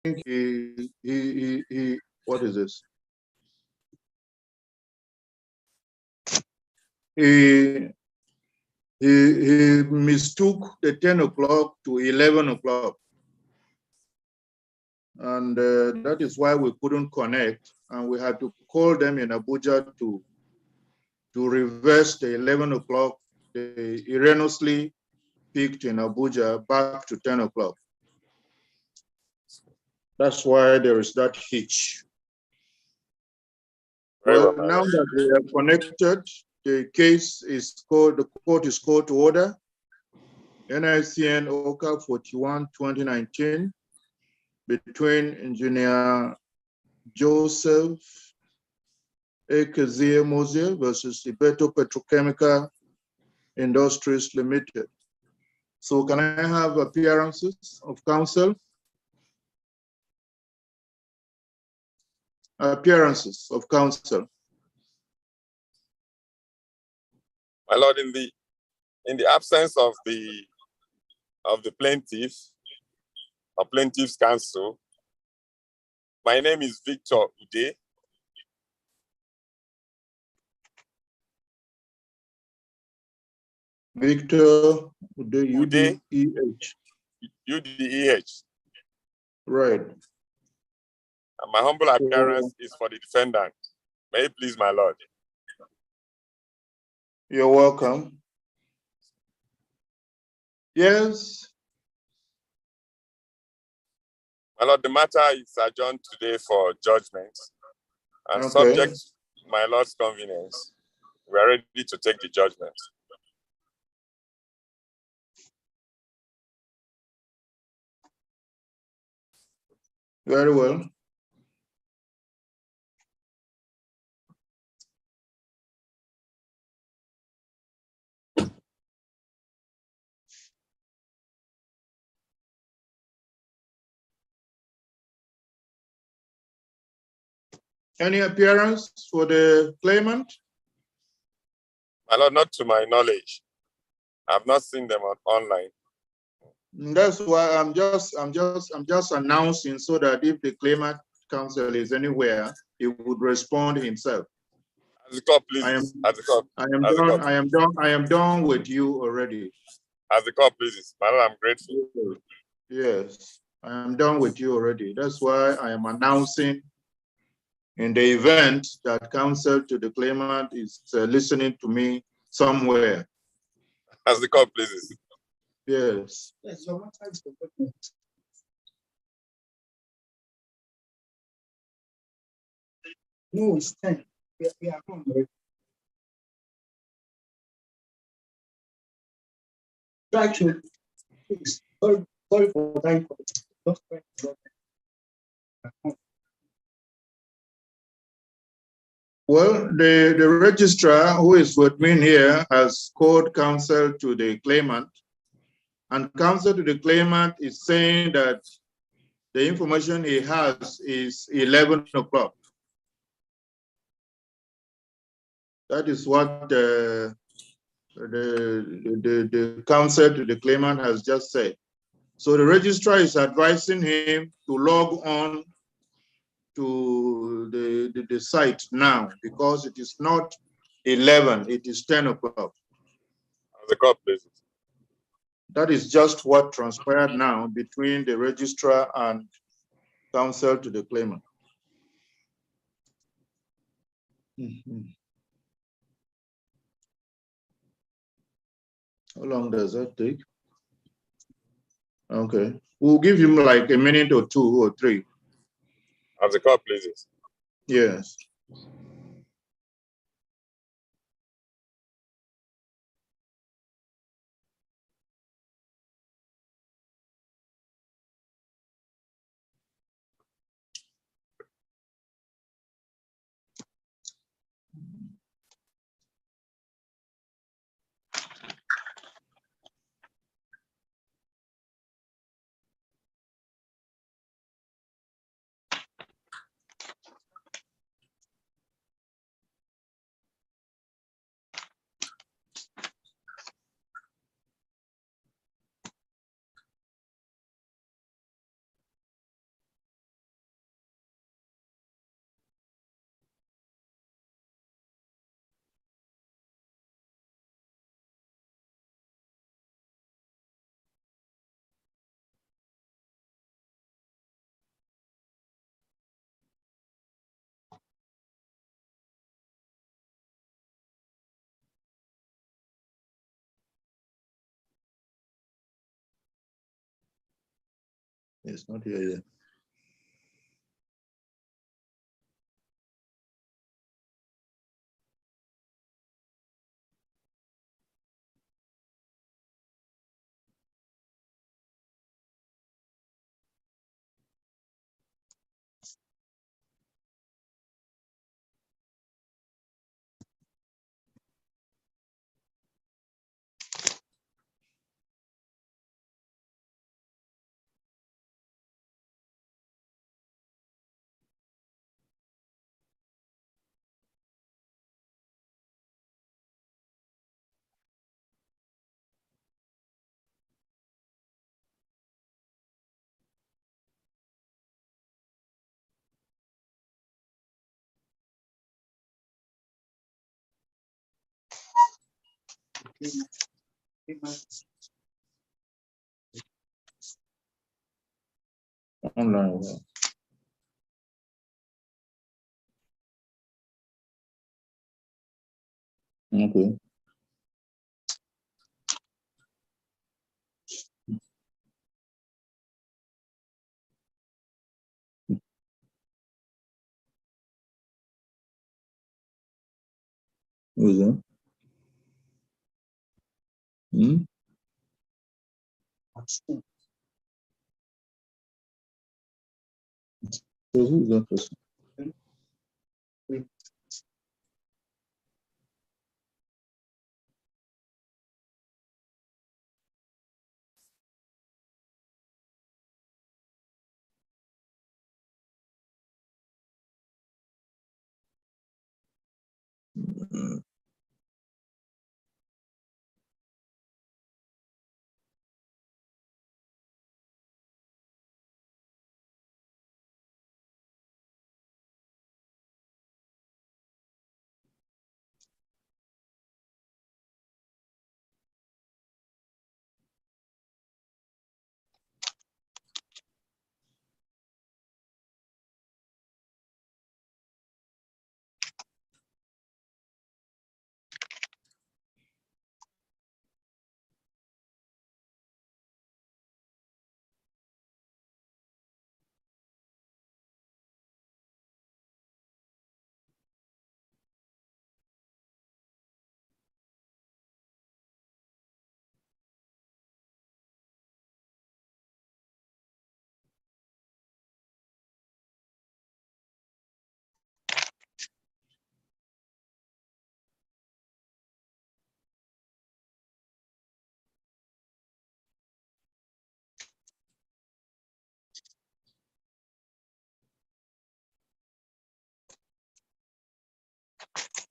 what is this? He mistook the 10 o'clock to 11 o'clock. And that is why we couldn't connect. And we had to call them in Abuja to reverse the 11 o'clock. They erroneously picked in Abuja back to 10 o'clock. That's why there is that hitch. Well, now that they are connected, the case is called, the court is called to order. NICN Awka 41-2019 between Engineer Joseph Ekezie Mose versus Ibeto Petrochemical Industries Limited. So can I have appearances of counsel? Appearances of counsel. My Lord, in the absence of the plaintiff or plaintiff's counsel, my name is Victor Ude. Victor Ude, U-D-E-H. U-D-E-H. Right. And my humble appearance is for the defendant. May it please my Lord. You're welcome. Yes. My Lord, the matter is adjourned today for judgment. And Okay. Subject to my Lord's convenience, we are ready to take the judgment. Very well. Any appearance for the claimant? My Lord, not to my knowledge. I've not seen them online. That's why I'm just announcing so that if the claimant counsel is anywhere, he would respond himself. As the court pleases. I am done with you already. As the court pleases. My Lord, I'm grateful. Yes, I am done with you already. That's why I am announcing in the event that counsel to the claimant is listening to me somewhere. As the court pleases. Yes. Yes, so what time is the appointment? No, it's 10. We are home already. Try to, please, sorry for time. Well, the registrar who is with me here has called counsel to the claimant, and counsel to the claimant is saying that the information he has is 11 o'clock. That is what the counsel to the claimant has just said. So the registrar is advising him to log on to the site now because it is not 11, it is 10 o'clock. The court pleases. That is just what transpired now between the registrar and counsel to the claimant. How long does that take? Okay, we'll give him like a minute or 2 or 3. As the court pleases. Yes. It's not here yet. Online. Okay. Who's that? Hmm? So who's that person?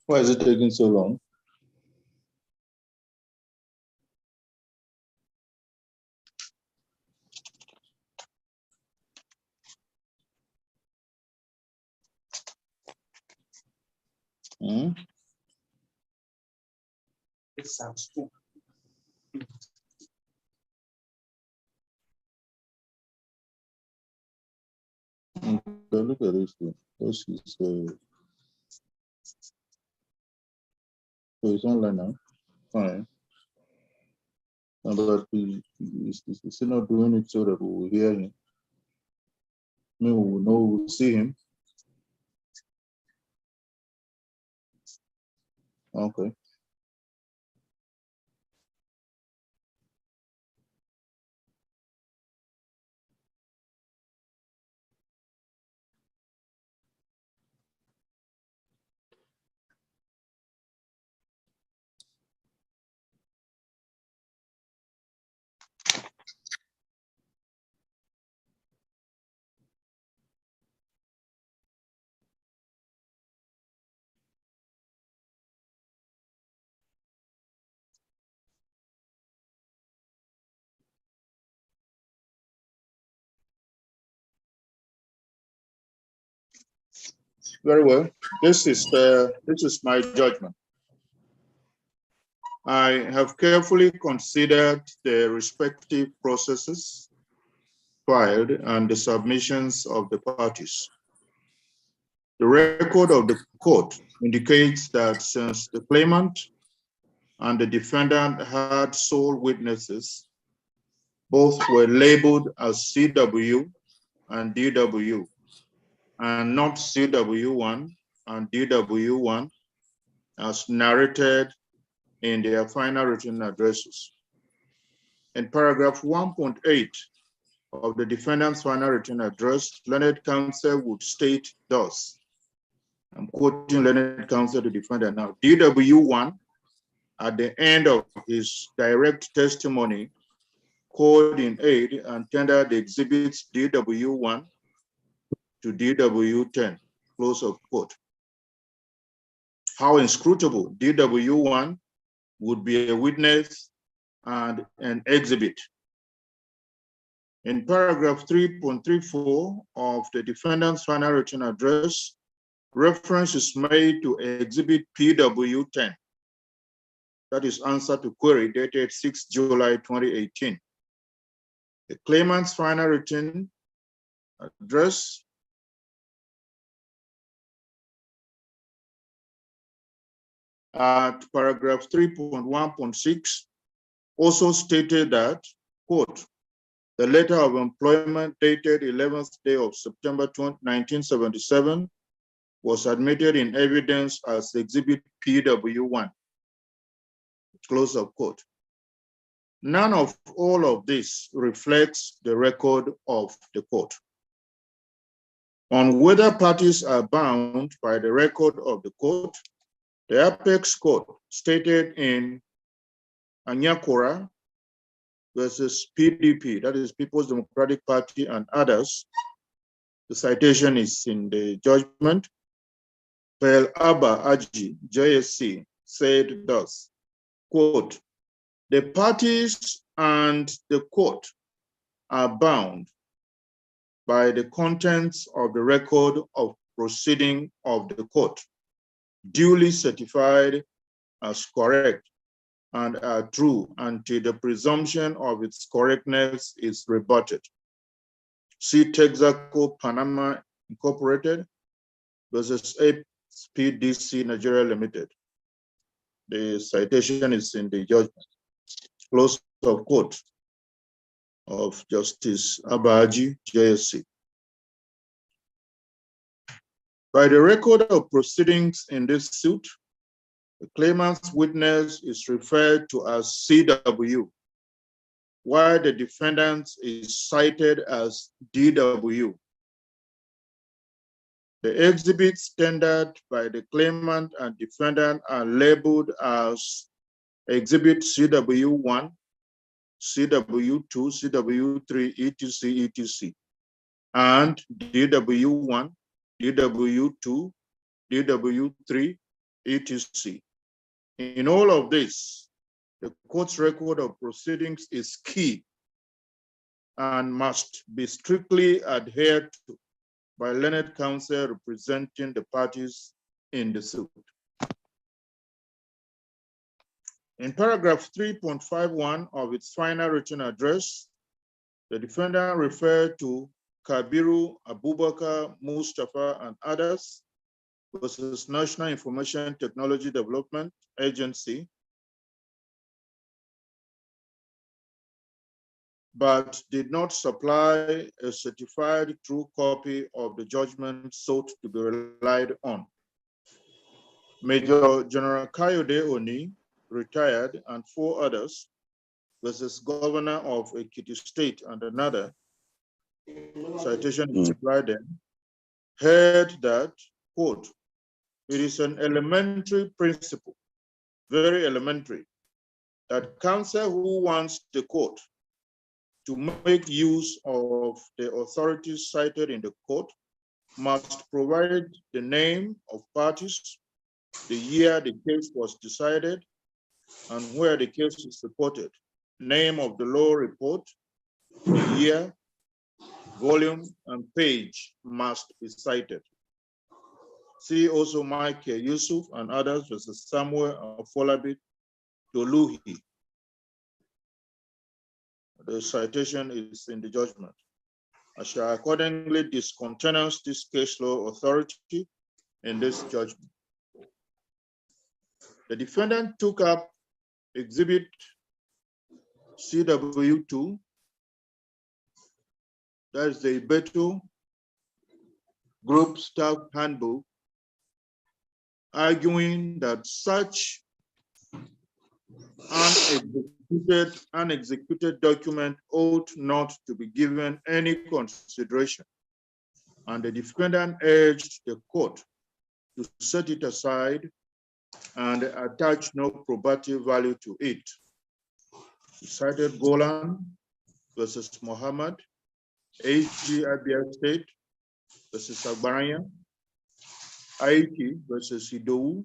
Why is it taking so long? Hmm? It sounds cool. Okay, look at this thing. This is so it's online now. Fine. But he's not doing it so that we will hear him. Maybe we will know we'll see him. Okay. Very well. This is my judgment. I have carefully considered the respective processes filed and the submissions of the parties. The record of the court indicates that since the claimant and the defendant had sole witnesses Both were labeled as CW and DW, and not CW1 and DW1 as narrated in their final written addresses. In paragraph 1.8 of the defendant's final written address, learned counsel would state thus, I'm quoting learned counsel to defendant now, DW1 at the end of his direct testimony called in aid and tendered the exhibits DW1 to DW10, close of quote. How inscrutable DW1 would be a witness and an exhibit. In paragraph 3.34 of the defendant's final written address, reference is made to exhibit PW10. That is answer to query dated 6 July 2018. The claimant's final written address at paragraph 3.1.6 also stated that, quote, the letter of employment dated 11th day of September 1977 was admitted in evidence as exhibit PW1, close of quote. None of all of this reflects the record of the court. On whether parties are bound by the record of the court, the Apex Court stated in Anyakura versus PDP, that is People's Democratic Party and others, the citation is in the judgment, Pel Abba Aji, JSC, said thus, quote, the parties and the court are bound by the contents of the record of proceeding of the court, duly certified as correct and are true until the presumption of its correctness is rebutted. See Texaco Panama Incorporated versus APDC Nigeria Limited. The citation is in the judgment. Close of quote of Justice Abaji, JSC. By the record of proceedings in this suit, the claimant's witness is referred to as CW, while the defendant is cited as DW. The exhibits tendered by the claimant and defendant are labeled as Exhibit CW1, CW2, CW3, etc., etc., and DW1, DW2, DW3, etc. In all of this, the court's record of proceedings is key and must be strictly adhered to by learned counsel representing the parties in the suit. In paragraph 3.51 of its final written address, the defendant referred to Kabiru, Abubakar, Mustafa, and others versus National Information Technology Development Agency, but did not supply a certified true copy of the judgment sought to be relied on. Major General Kayode Oni, retired, and 4 others versus Governor of Ekiti State and another, citation is supplied then, heard that, quote, it is an elementary principle, very elementary, that counsel who wants the court to make use of the authorities cited in the court must provide the name of parties, the year the case was decided, and where the case is reported. Name of the law report, the year, volume, and page must be cited. See also Michael Yusuf and others versus Samuel Afolabi Toluhi. The citation is in the judgment. I shall accordingly discountenance this case law authority in this judgment. The defendant took up exhibit CW2 that is the Ibeto Group Staff Handbook, arguing that such unexecuted document ought not to be given any consideration, and the defendant urged the court to set it aside and attach no probative value to it. He cited Golan versus Muhammad, AG Abia State versus Agbaranya, Aiki versus Idowu,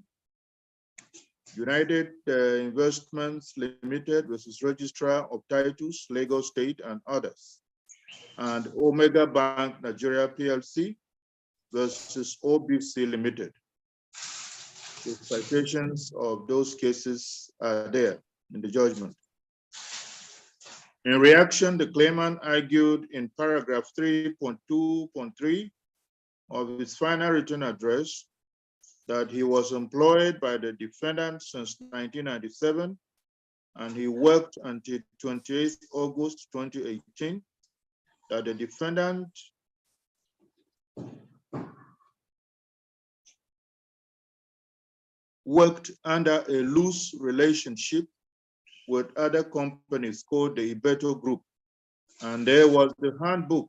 United Investments Limited versus Registrar of Titles, Lagos State, and others, and Omega Bank Nigeria PLC versus OBC Limited. The citations of those cases are there in the judgment. In reaction, the claimant argued in paragraph 3.2.3 of his final written address that he was employed by the defendant since 1997, and he worked until 28 August 2018, that the defendant worked under a loose relationship with other companies called the Ibeto Group. And there was the handbook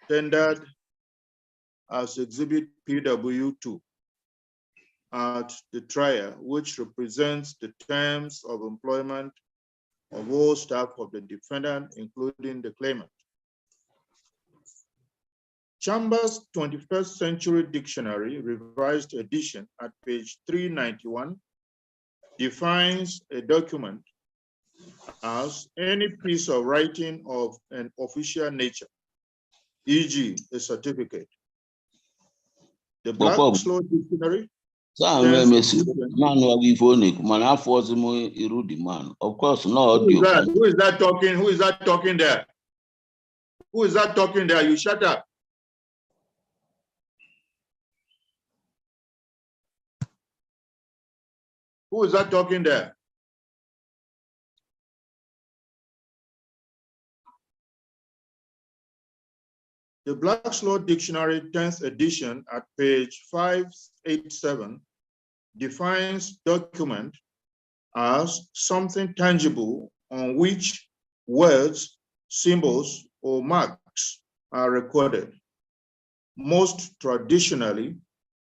tendered as Exhibit PW2 at the trial, which represents the terms of employment of all staff of the defendant, including the claimant. Chambers' 21st Century Dictionary, revised edition at page 391, defines a document as any piece of writing of an official nature, e.g. a certificate. The Black's Law Dictionary. Of course, no. Who is that talking? Who is that talking there? Who is that talking there? You shut up. Who is that talking there? The Black's Law Dictionary 10th edition at page 587 defines document as something tangible on which words, symbols, or marks are recorded. Most traditionally,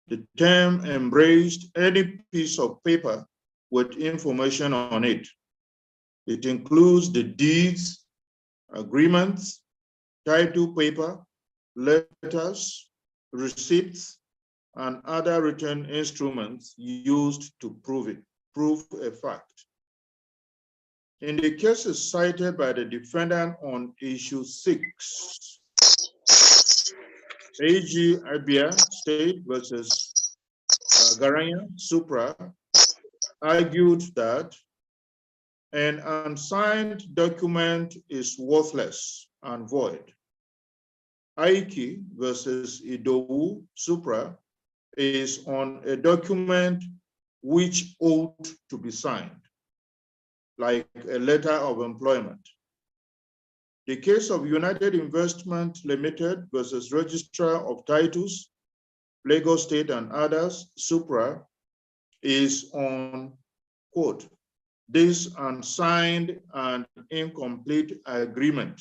the term embraced any piece of paper with information on it. It includes the deeds, agreements, title paper, letters, receipts, and other written instruments used to prove a fact. In the cases cited by the defendant on issue 6, AG Abia State versus Garanya Supra argued that an unsigned document is worthless and void. Aiki versus Idowu Supra is on a document which ought to be signed, like a letter of employment. The case of United Investment Limited versus Registrar of Titles, Lagos State, and others, Supra, is on, quote, this unsigned and incomplete agreement,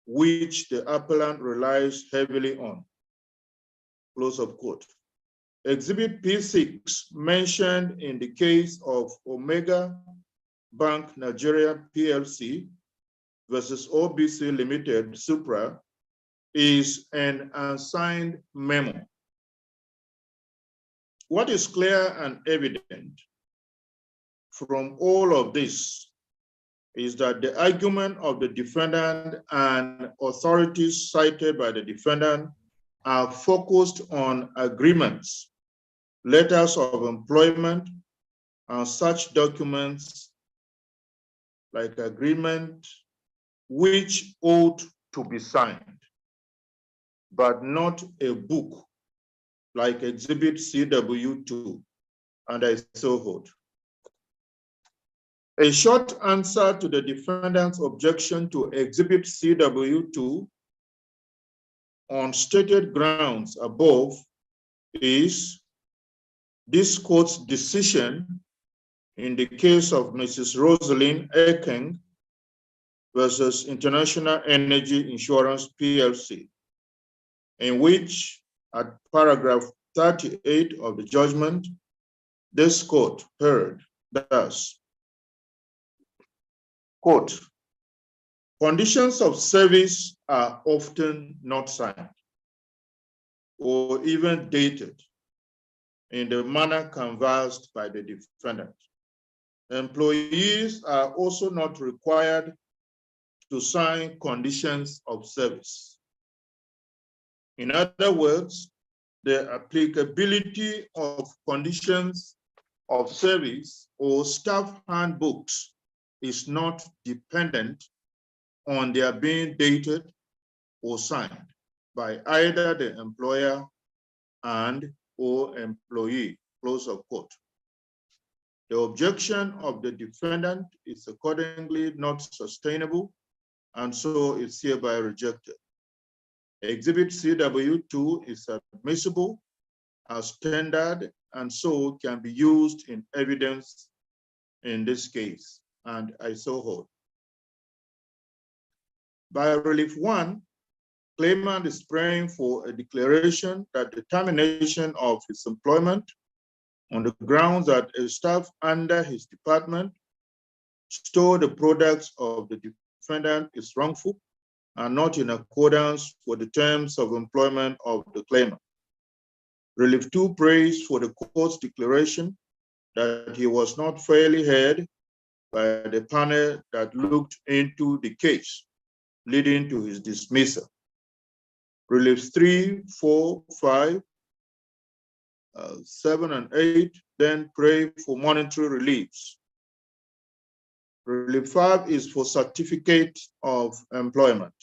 which the appellant relies heavily on, close of quote. Exhibit P6, mentioned in the case of Omega Bank Nigeria PLC versus OBC Limited Supra, is an unsigned memo. What is clear and evident from all of this is that the argument of the defendant and authorities cited by the defendant are focused on agreements, letters of employment, and such documents like agreement which ought to be signed, but not a book like Exhibit CW2, and I so hold. A short answer to the defendant's objection to Exhibit CW2 on stated grounds above is this court's decision in the case of Mrs. Rosalind Ekeng versus International Energy Insurance PLC, in which at paragraph 38 of the judgment, this court heard thus, quote, conditions of service are often not signed or even dated in the manner canvassed by the defendant. Employees are also not required to sign conditions of service. In other words, the applicability of conditions of service or staff handbooks is not dependent on their being dated or signed by either the employer and or employee, close of quote. The objection of the defendant is accordingly not sustainable, and so it's hereby rejected. Exhibit CW2 is admissible as standard and so can be used in evidence in this case, and I so hold. By relief one, claimant is praying for a declaration that the termination of his employment on the grounds that a staff under his department stole the products of the defendant is wrongful and not in accordance with the terms of employment of the claimant. Relief two prays for the court's declaration that he was not fairly heard by the panel that looked into the case, leading to his dismissal. Reliefs 3, 4, 5, 7, and 8 then pray for monetary reliefs. Relief 5 is for certificate of employment.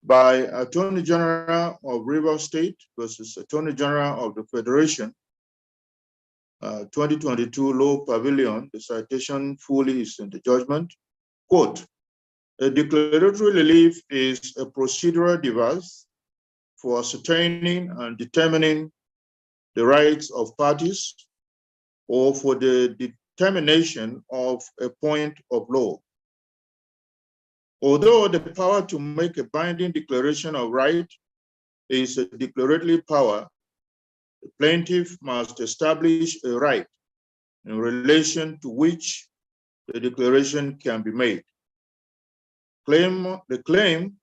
By Attorney General of Rivers State versus Attorney General of the Federation, 2022 Law Pavilion, the citation fully is in the judgment. Quote, a declaratory relief is a procedural device for ascertaining and determining the rights of parties or for the determination of a point of law. Although the power to make a binding declaration of right is a declaratory power, the plaintiff must establish a right in relation to which the declaration can be made. The claim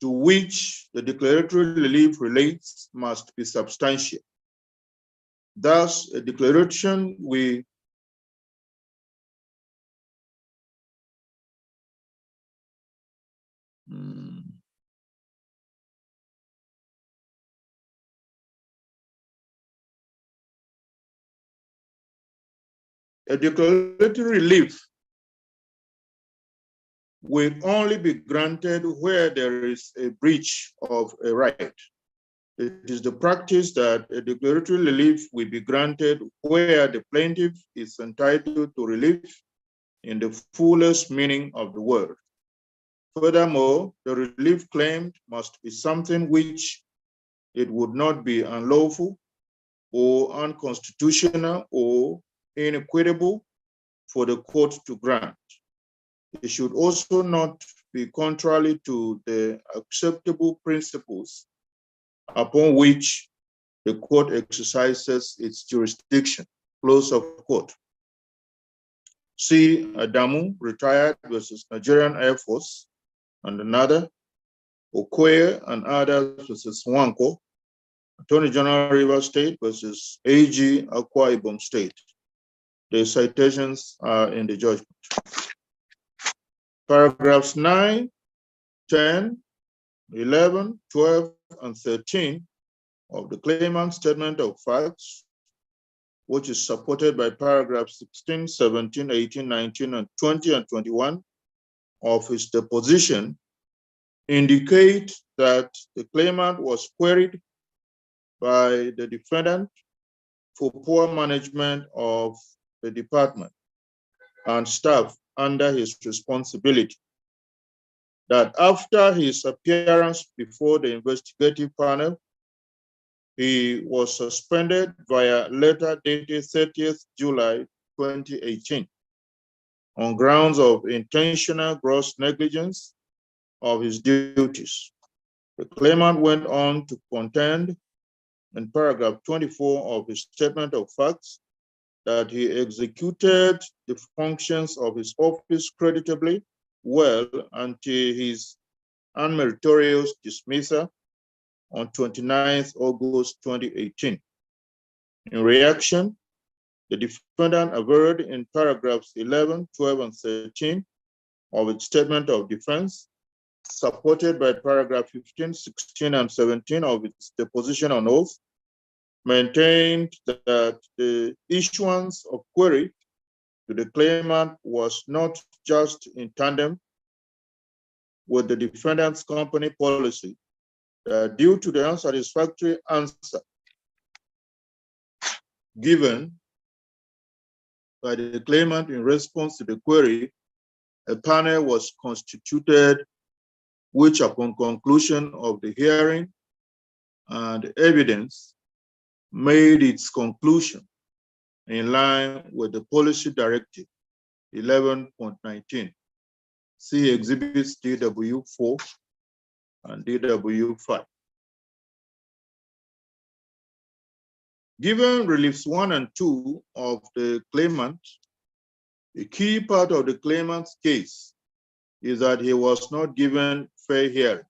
to which the declaratory relief relates must be substantial. Thus, a declaration a declaratory relief will only be granted where there is a breach of a right. It is the practice that a declaratory relief will be granted where the plaintiff is entitled to relief in the fullest meaning of the word. Furthermore, the relief claimed must be something which it would not be unlawful or unconstitutional or inequitable for the court to grant. It should also not be contrary to the acceptable principles upon which the court exercises its jurisdiction, close of quote. See Adamu, retired versus Nigerian Air Force, and another, Okoye and others versus Wanko, Attorney General Rivers State versus AG Akwa Ibom State. The citations are in the judgment. Paragraphs 9, 10, 11, 12, and 13 of the claimant's statement of facts, which is supported by paragraphs 16, 17, 18, 19, and 20 and 21 of his deposition, indicate that the claimant was queried by the defendant for poor management of the department and staff under his responsibility. that after his appearance before the investigative panel, he was suspended via letter dated 30th July 2018 on grounds of intentional gross negligence of his duties. The claimant went on to contend in paragraph 24 of his statement of facts that he executed the functions of his office creditably well until his unmeritorious dismissal on 29th August 2018. In reaction, the defendant averred in paragraphs 11, 12, and 13 of its statement of defense, supported by paragraph 15, 16, and 17 of its deposition on oath, maintained that the issuance of query to the claimant was not just in tandem with the defendant's company policy, due to the unsatisfactory answer given by the claimant in response to the query, a panel was constituted which, upon conclusion of the hearing and evidence, made its conclusion in line with the policy directive 11.19. See exhibits DW4 and DW5. Given reliefs 1 and 2 of the claimant, a key part of the claimant's case is that he was not given fair hearing.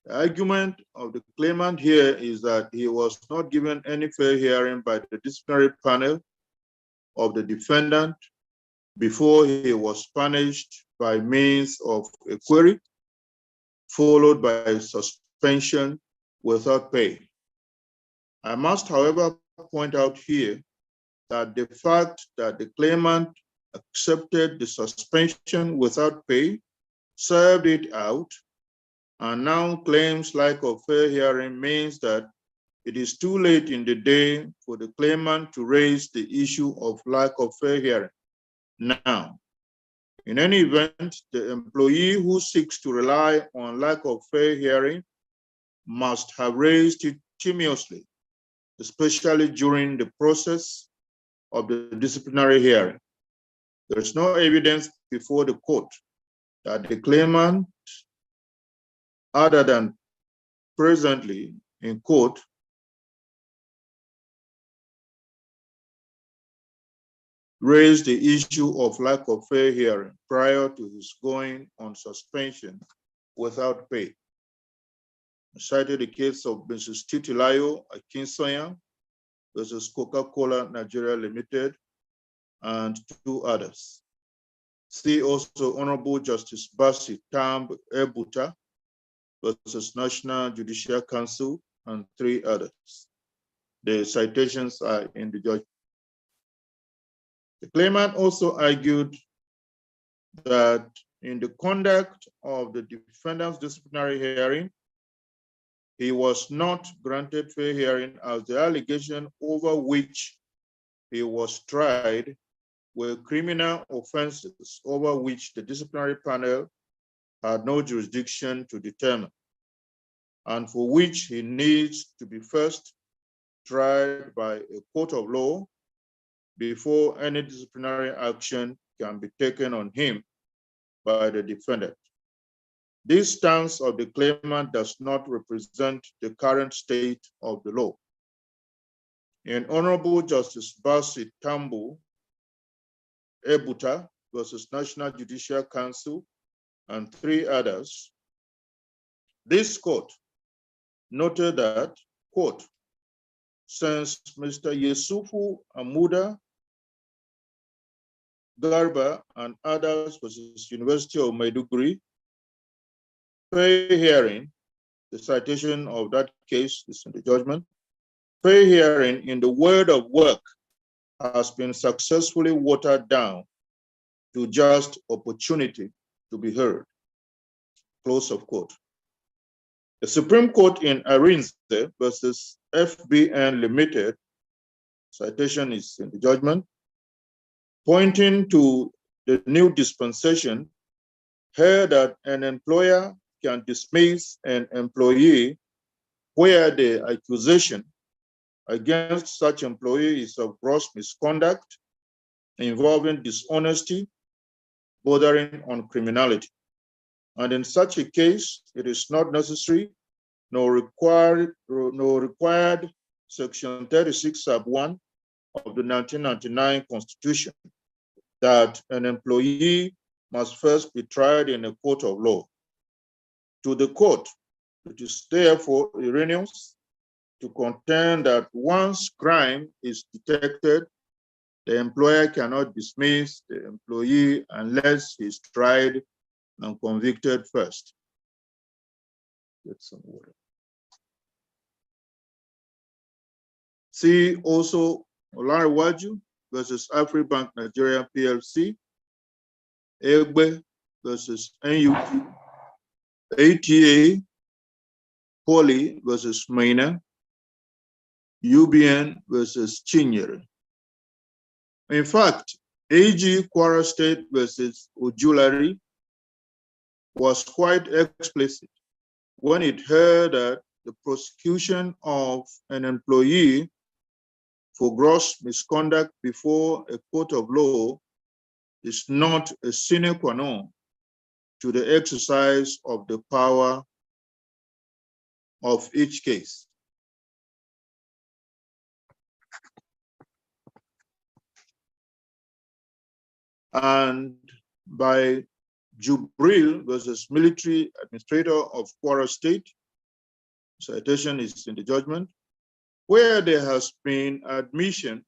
The argument of the claimant here is that he was not given any fair hearing by the disciplinary panel of the defendant before he was punished by means of a query, followed by suspension without pay. I must, however, point out here that the fact that the claimant accepted the suspension without pay, served it out, and now claims lack of fair hearing means that it is too late in the day for the claimant to raise the issue of lack of fair hearing. Now, in any event, the employee who seeks to rely on lack of fair hearing must have raised it timeously, especially during the process of the disciplinary hearing. There is no evidence before the court that the claimant, other than presently in court, raised the issue of lack of fair hearing prior to his going on suspension without pay. I cited the case of Mrs. Titilayo Akinsoya versus Coca-Cola Nigeria Limited and 2 others. See also Honorable Justice Basi Tamb Ebuta versus National Judicial Council and 3 others. The citations are in the judgment. The claimant also argued that in the conduct of the defendant's disciplinary hearing, he was not granted fair hearing as the allegation over which he was tried were criminal offenses over which the disciplinary panel had no jurisdiction to determine, and for which he needs to be first tried by a court of law before any disciplinary action can be taken on him by the defendant. This stance of the claimant does not represent the current state of the law. In Honorable Justice Basi Tambu Ebuta versus National Judicial Council and 3 others, this court noted that, quote, since Mr. Yusufu Amuda Garba and others versus University of Maiduguri, fair hearing, the citation of that case is in the judgment, fair hearing in the word of work has been successfully watered down to just opportunity to be heard, close of quote. The Supreme Court in Arinze versus FBN Limited, citation is in the judgment, pointing to the new dispensation held that an employer can dismiss an employee where the accusation against such employee is of gross misconduct involving dishonesty bordering on criminality. And in such a case, it is not necessary nor required Section 36 sub 1 of the 1999 Constitution that an employee must first be tried in a court of law. To the court, it is therefore erroneous to contend that once crime is detected, the employer cannot dismiss the employee unless he is tried and convicted first. Get some water. See also Olarewaju versus Afribank Nigeria PLC, Idigbe versus NUT, ATA, Poly versus Maina, UBN versus Chinyere. In fact, AG Kwara State versus Ojulari was quite explicit when it heard that the prosecution of an employee for gross misconduct before a court of law is not a sine qua non to the exercise of the power of each case. And by Jubril versus military administrator of Kwara State, citation is in the judgment, where there has been admission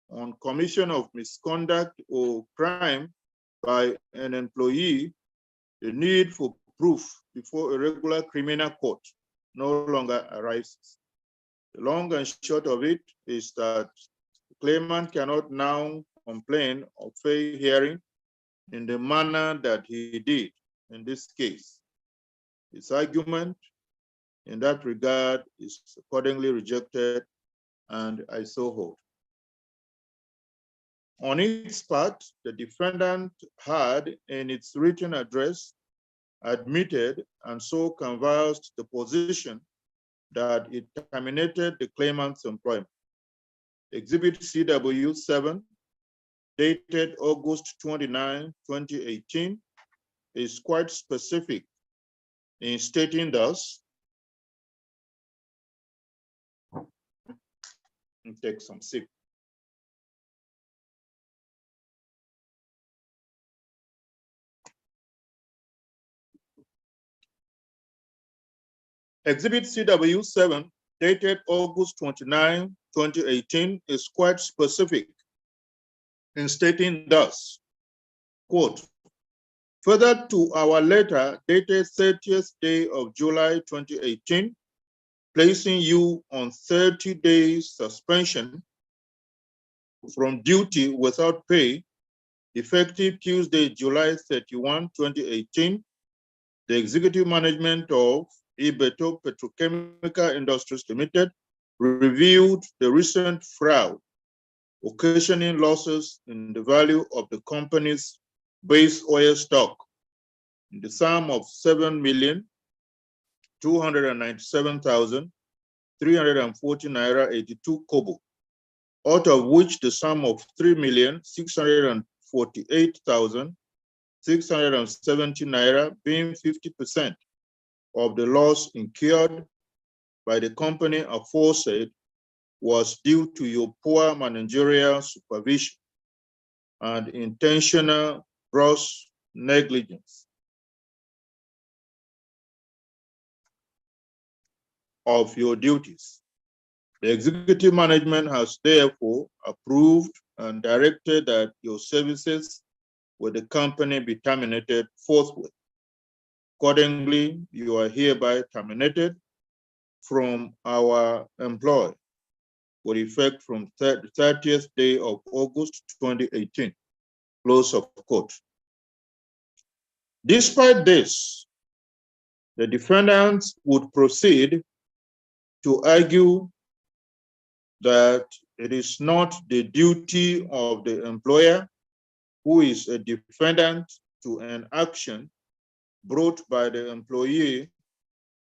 on commission of misconduct or crime by an employee, the need for proof before a regular criminal court no longer arises. The long and short of it is that the claimant cannot now complain of fair hearing in the manner that he did in this case. His argument in that regard is accordingly rejected, and I so hold. On its part, the defendant had in its written address admitted and so canvassed the position that it terminated the claimant's employment. Exhibit CW7, dated August 29, 2018, is quite specific in stating thus, take some sip. Exhibit CW7, dated August 29, 2018, is quite specific in stating thus, quote, further to our letter dated 30th day of July 2018, placing you on 30 days suspension from duty without pay, effective Tuesday, July 31, 2018, the executive management of Ibeto Petrochemical Industries Limited reviewed the recent fraud, occasioning losses in the value of the company's base oil stock in the sum of 7,297,340 naira 82 kobo, out of which the sum of 3,648,670 naira, being 50% of the loss incurred by the company aforesaid, was due to your poor managerial supervision and intentional gross negligence of your duties. The executive management has therefore approved and directed that your services with the company be terminated forthwith. Accordingly, you are hereby terminated from our employ with effect from the 30th day of August 2018, close of quote. Despite this, the defendants would proceed to argue that it is not the duty of the employer who is a defendant to an action brought by the employee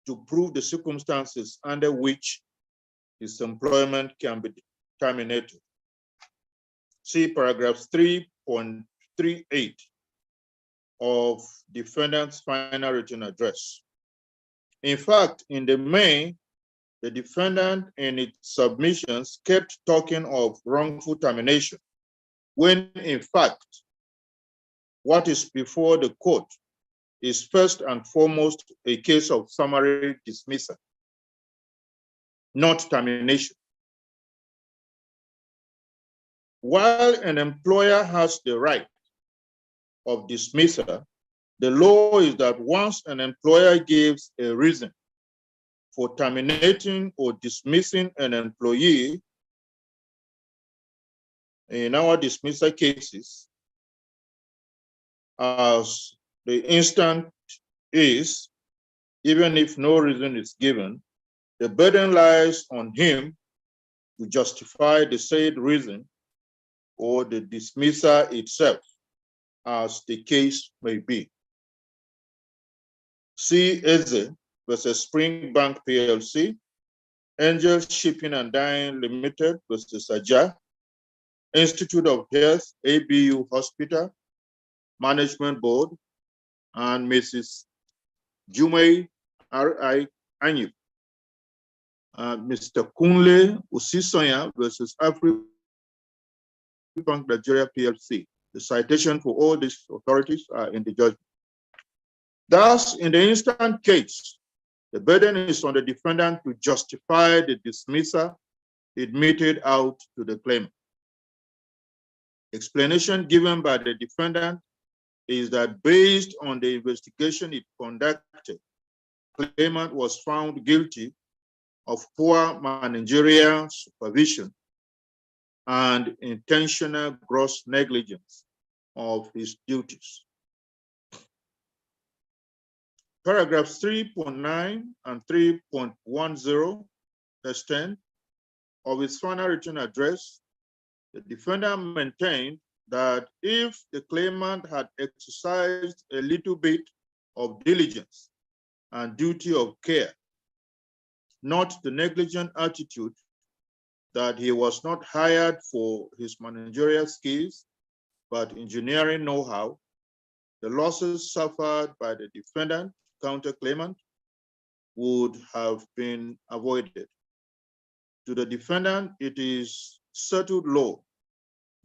to prove the circumstances under which his employment can be terminated. See paragraph 3.38 of defendant's final written address. In fact, in the main, the defendant in its submissions kept talking of wrongful termination, when in fact, what is before the court is first and foremost a case of summary dismissal, not termination. While an employer has the right of dismissal, the law is that once an employer gives a reason for terminating or dismissing an employee, in our dismissal cases, as the instant is, even if no reason is given, the burden lies on him to justify the said reason or the dismissal itself, as the case may be. See Eze versus Spring Bank PLC, Angel Shipping and Dyeing Limited versus Aja, Institute of Health, ABU Hospital, Management Board, and Mrs. Jumei R.I. Kanyip, Mr. Kunle Usisoya versus Afribank Nigeria PLC. The citation for all these authorities are in the judgment. Thus, in the instant case, the burden is on the defendant to justify the dismissal admitted out to the claimant. Explanation given by the defendant is that based on the investigation it conducted, claimant was found guilty of poor managerial supervision and intentional gross negligence of his duties. Paragraphs 3.9 and 3.10 extent of his final written address, the defendant maintained that if the claimant had exercised a little bit of diligence and duty of care, not the negligent attitude that he was not hired for his managerial skills, but engineering know-how, the losses suffered by the defendant, counterclaimant, would have been avoided. To the defendant, it is settled law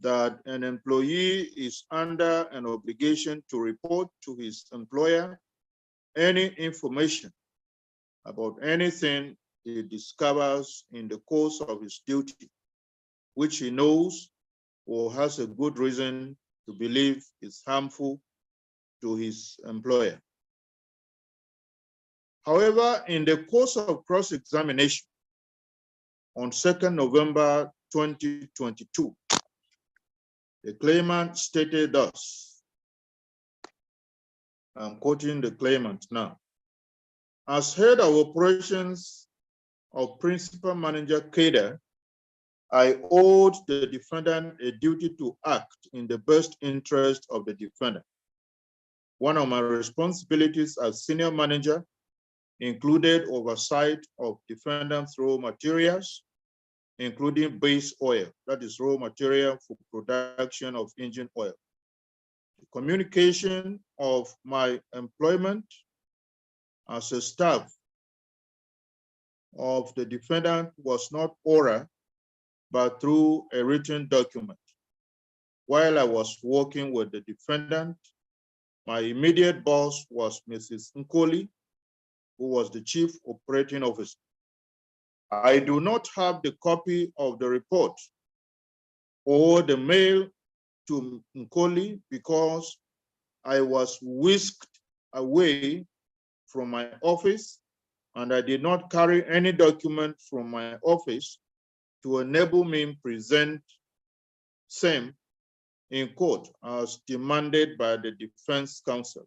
that an employee is under an obligation to report to his employer any information about anything he discovers in the course of his duty, which he knows or has a good reason to believe is harmful to his employer. However, in the course of cross-examination on 2nd November 2022, the claimant stated thus, I'm quoting the claimant now, as head of operations of Principal Manager Kader, I owed the defendant a duty to act in the best interest of the defendant. One of my responsibilities as senior manager included oversight of defendant's raw materials, including base oil, that is raw material for production of engine oil. The communication of my employment as a staff of the defendant was not oral, but through a written document. While I was working with the defendant, my immediate boss was Mrs. Nkoli, who was the chief operating officer. I do not have the copy of the report or the mail to Nkoli because I was whisked away from my office and I did not carry any document from my office to enable me present same in court as demanded by the defense counsel.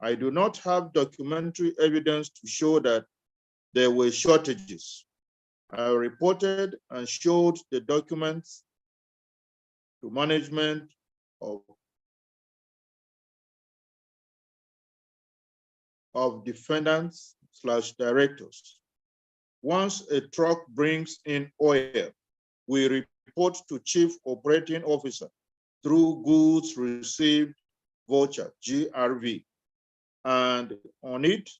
I do not have documentary evidence to show that there were shortages. I reported and showed the documents to management of of defendants/directors. Once a truck brings in oil, we report to Chief Operating Officer through Goods Received Voucher, GRV. And on it,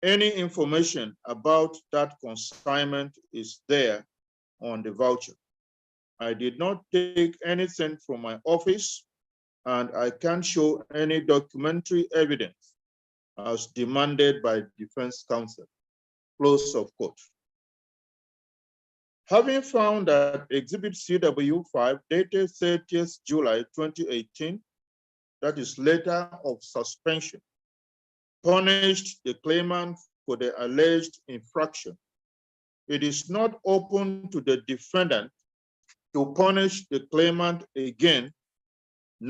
any information about that consignment is there on the voucher. I did not take anything from my office, and I can't show any documentary evidence as demanded by defense counsel. Close of quote. Having found that Exhibit CW5 dated 30th July 2018, that is letter of suspension, punished the claimant for the alleged infraction, it is not open to the defendant to punish the claimant again,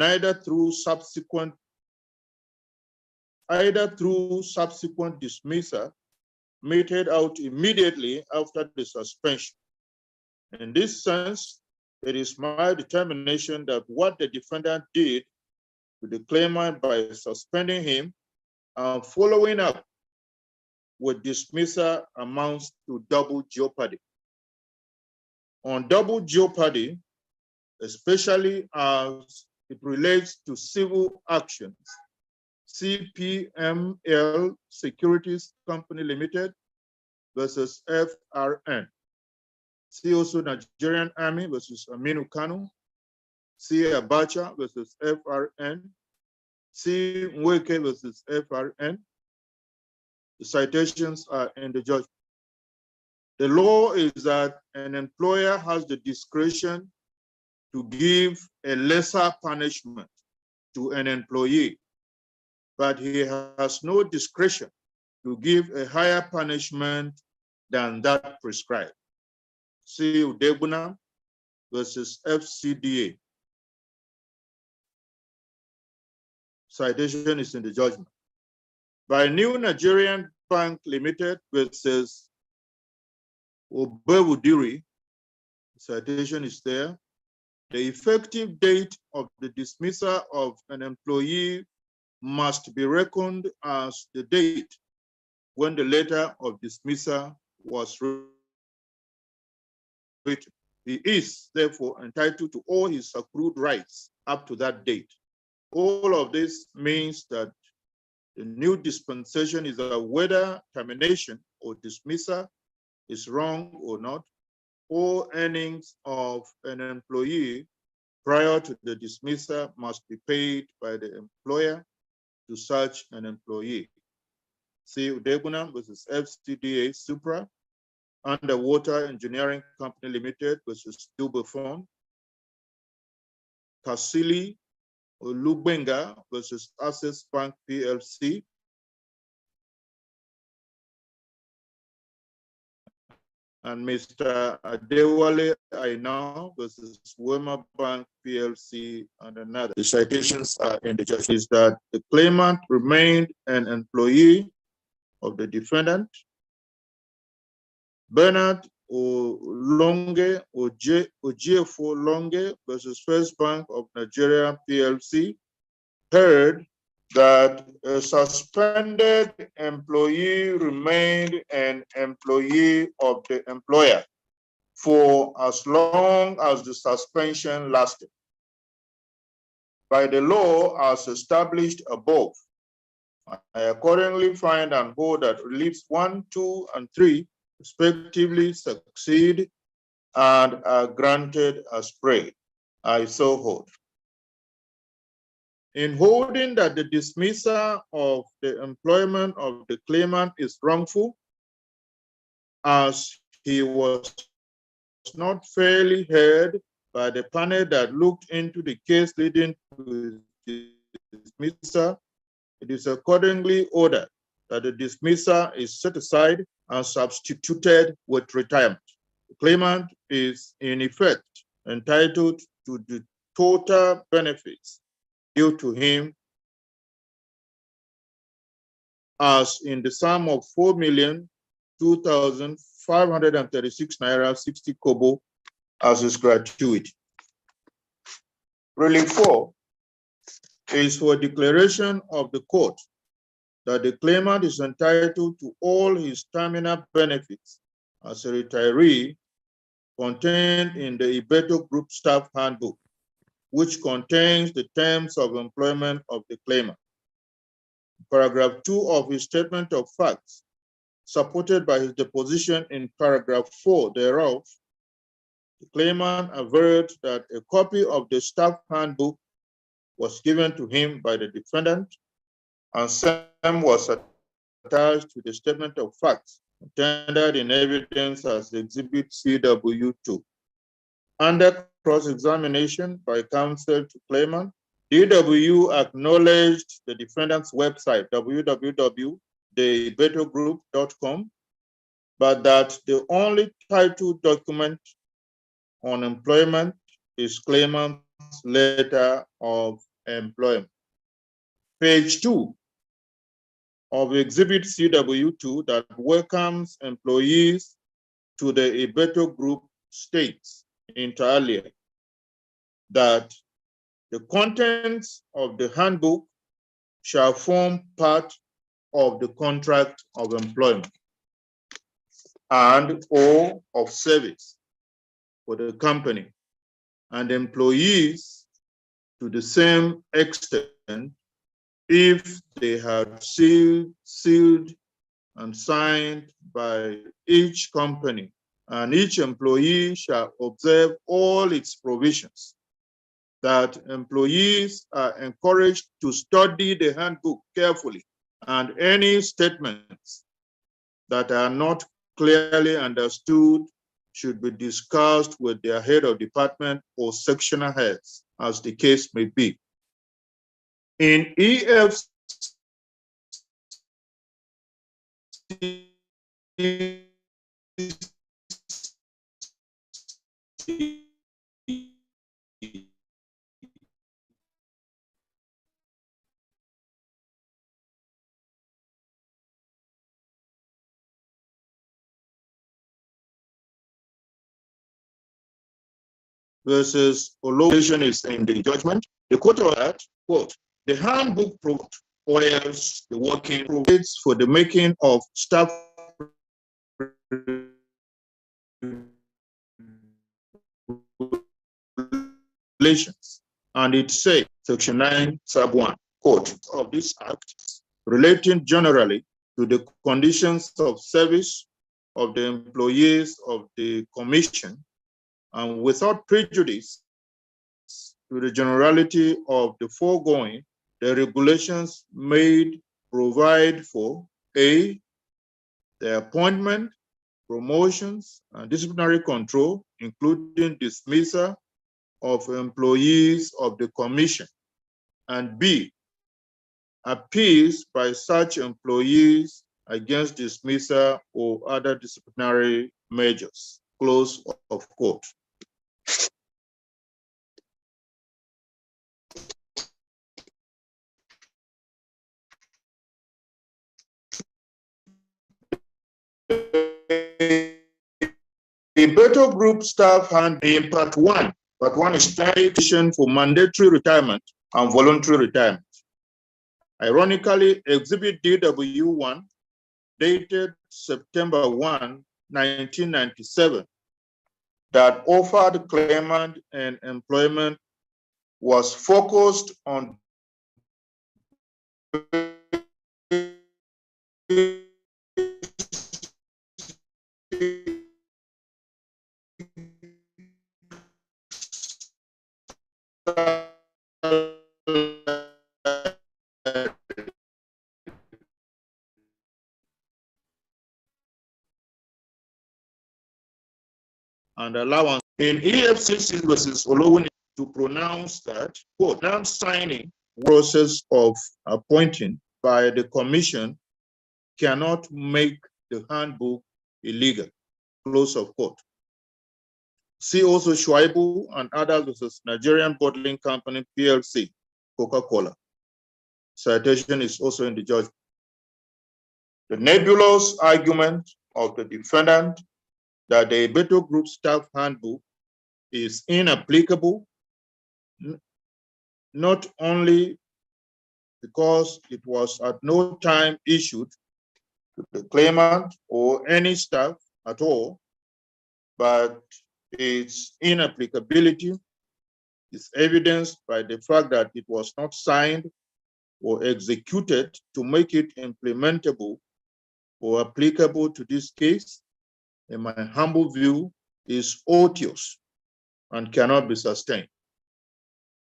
either through subsequent dismissal meted out immediately after the suspension. In this sense, it is my determination that what the defendant did to the claimant by suspending him and following up with dismissal amounts to double jeopardy. On double jeopardy, especially as it relates to civil actions, CPML Securities Company Limited versus FRN. See also Nigerian Army versus Aminu Kanu. See Abacha versus FRN. See Nweke versus FRN. The citations are in the judgment. The law is that an employer has the discretion to give a lesser punishment to an employee, but he has no discretion to give a higher punishment than that prescribed. See Udebuna versus FCDA. Citation is in the judgment. By New Nigerian Bank Limited versus Obewudiri, citation is there. The effective date of the dismissal of an employee must be reckoned as the date when the letter of dismissal was written. He is therefore entitled to all his accrued rights up to that date. All of this means that the new dispensation is that whether termination or dismissal is wrong or not, all earnings of an employee prior to the dismissal must be paid by the employer to such an employee. See Udebuna versus FCDA Supra, Underwater Engineering Company Limited versus Dubafon, Kasili Olubenga versus Access Bank PLC, and Mr. Adewale Aina versus Wema Bank PLC and another. The citations are in the judgment. Is that the claimant remained an employee of the defendant. Bernard Olonge Ojiefo Longe versus First Bank of Nigeria PLC heard that a suspended employee remained an employee of the employer for as long as the suspension lasted. By the law as established above, I accordingly find and hold that reliefs 1, 2, and 3 respectively succeed and are granted as prayed. I so hold. In holding that the dismissal of the employment of the claimant is wrongful, as he was not fairly heard by the panel that looked into the case leading to his dismissal, it is accordingly ordered that the dismissal is set aside and substituted with retirement. The claimant is in effect entitled to the total benefits due to him as in the sum of 4,02,536 naira 60 kobo as his gratuity. Relief 4, is for declaration of the court that the claimant is entitled to all his terminal benefits as a retiree contained in the Ibeto Group Staff Handbook, which contains the terms of employment of the claimant. Paragraph 2 of his statement of facts, supported by his deposition in paragraph 4 thereof, the claimant averred that a copy of the staff handbook was given to him by the defendant, and same was attached to the statement of facts tendered in evidence as Exhibit CW2. Under cross-examination by counsel to claimant, DW acknowledged the defendant's website, www.theibetogroup.com, but that the only title document on employment is claimant's letter of employment. Page 2 of Exhibit CW2 that welcomes employees to the Ibeto Group states inter alia that the contents of the handbook shall form part of the contract of employment and or of service for the company and employees to the same extent if they have sealed and signed by each company, and each employee shall observe all its provisions. That employees are encouraged to study the handbook carefully, and any statements that are not clearly understood should be discussed with their head of department or sectional heads, as the case may be. In EFC versus Ologation is in the judgment. The court ordered, quote, the handbook provides the working provides for the making of staff relations. And it says, Section 9, Sub 1, quote, of this act relating generally to the conditions of service of the employees of the commission, and without prejudice to the generality of the foregoing, the regulations made provide for A, the appointment, promotions, and disciplinary control, including dismissal of employees of the commission, and B, appeals by such employees against dismissal or other disciplinary measures, close of quote. The Ibeto Group staff hand in part 1. Part 1 is transition for mandatory retirement and voluntary retirement. Ironically, Exhibit DW1, dated September 1, 1997, that offered claimant and employment was focused on and allowance in EFCC versus Olowuni to pronounce that, quote, non-signing process of appointing by the commission cannot make the handbook illegal, close of quote. See also Shuaibu and others versus Nigerian Bottling Company, PLC, Coca-Cola. Citation is also in the judgment. The nebulous argument of the defendant that the Ibeto Group staff handbook is inapplicable not only because it was at no time issued to the claimant or any staff at all, but its inapplicability is evidenced by the fact that it was not signed or executed to make it implementable or applicable to this case, in my humble view, is odious and cannot be sustained.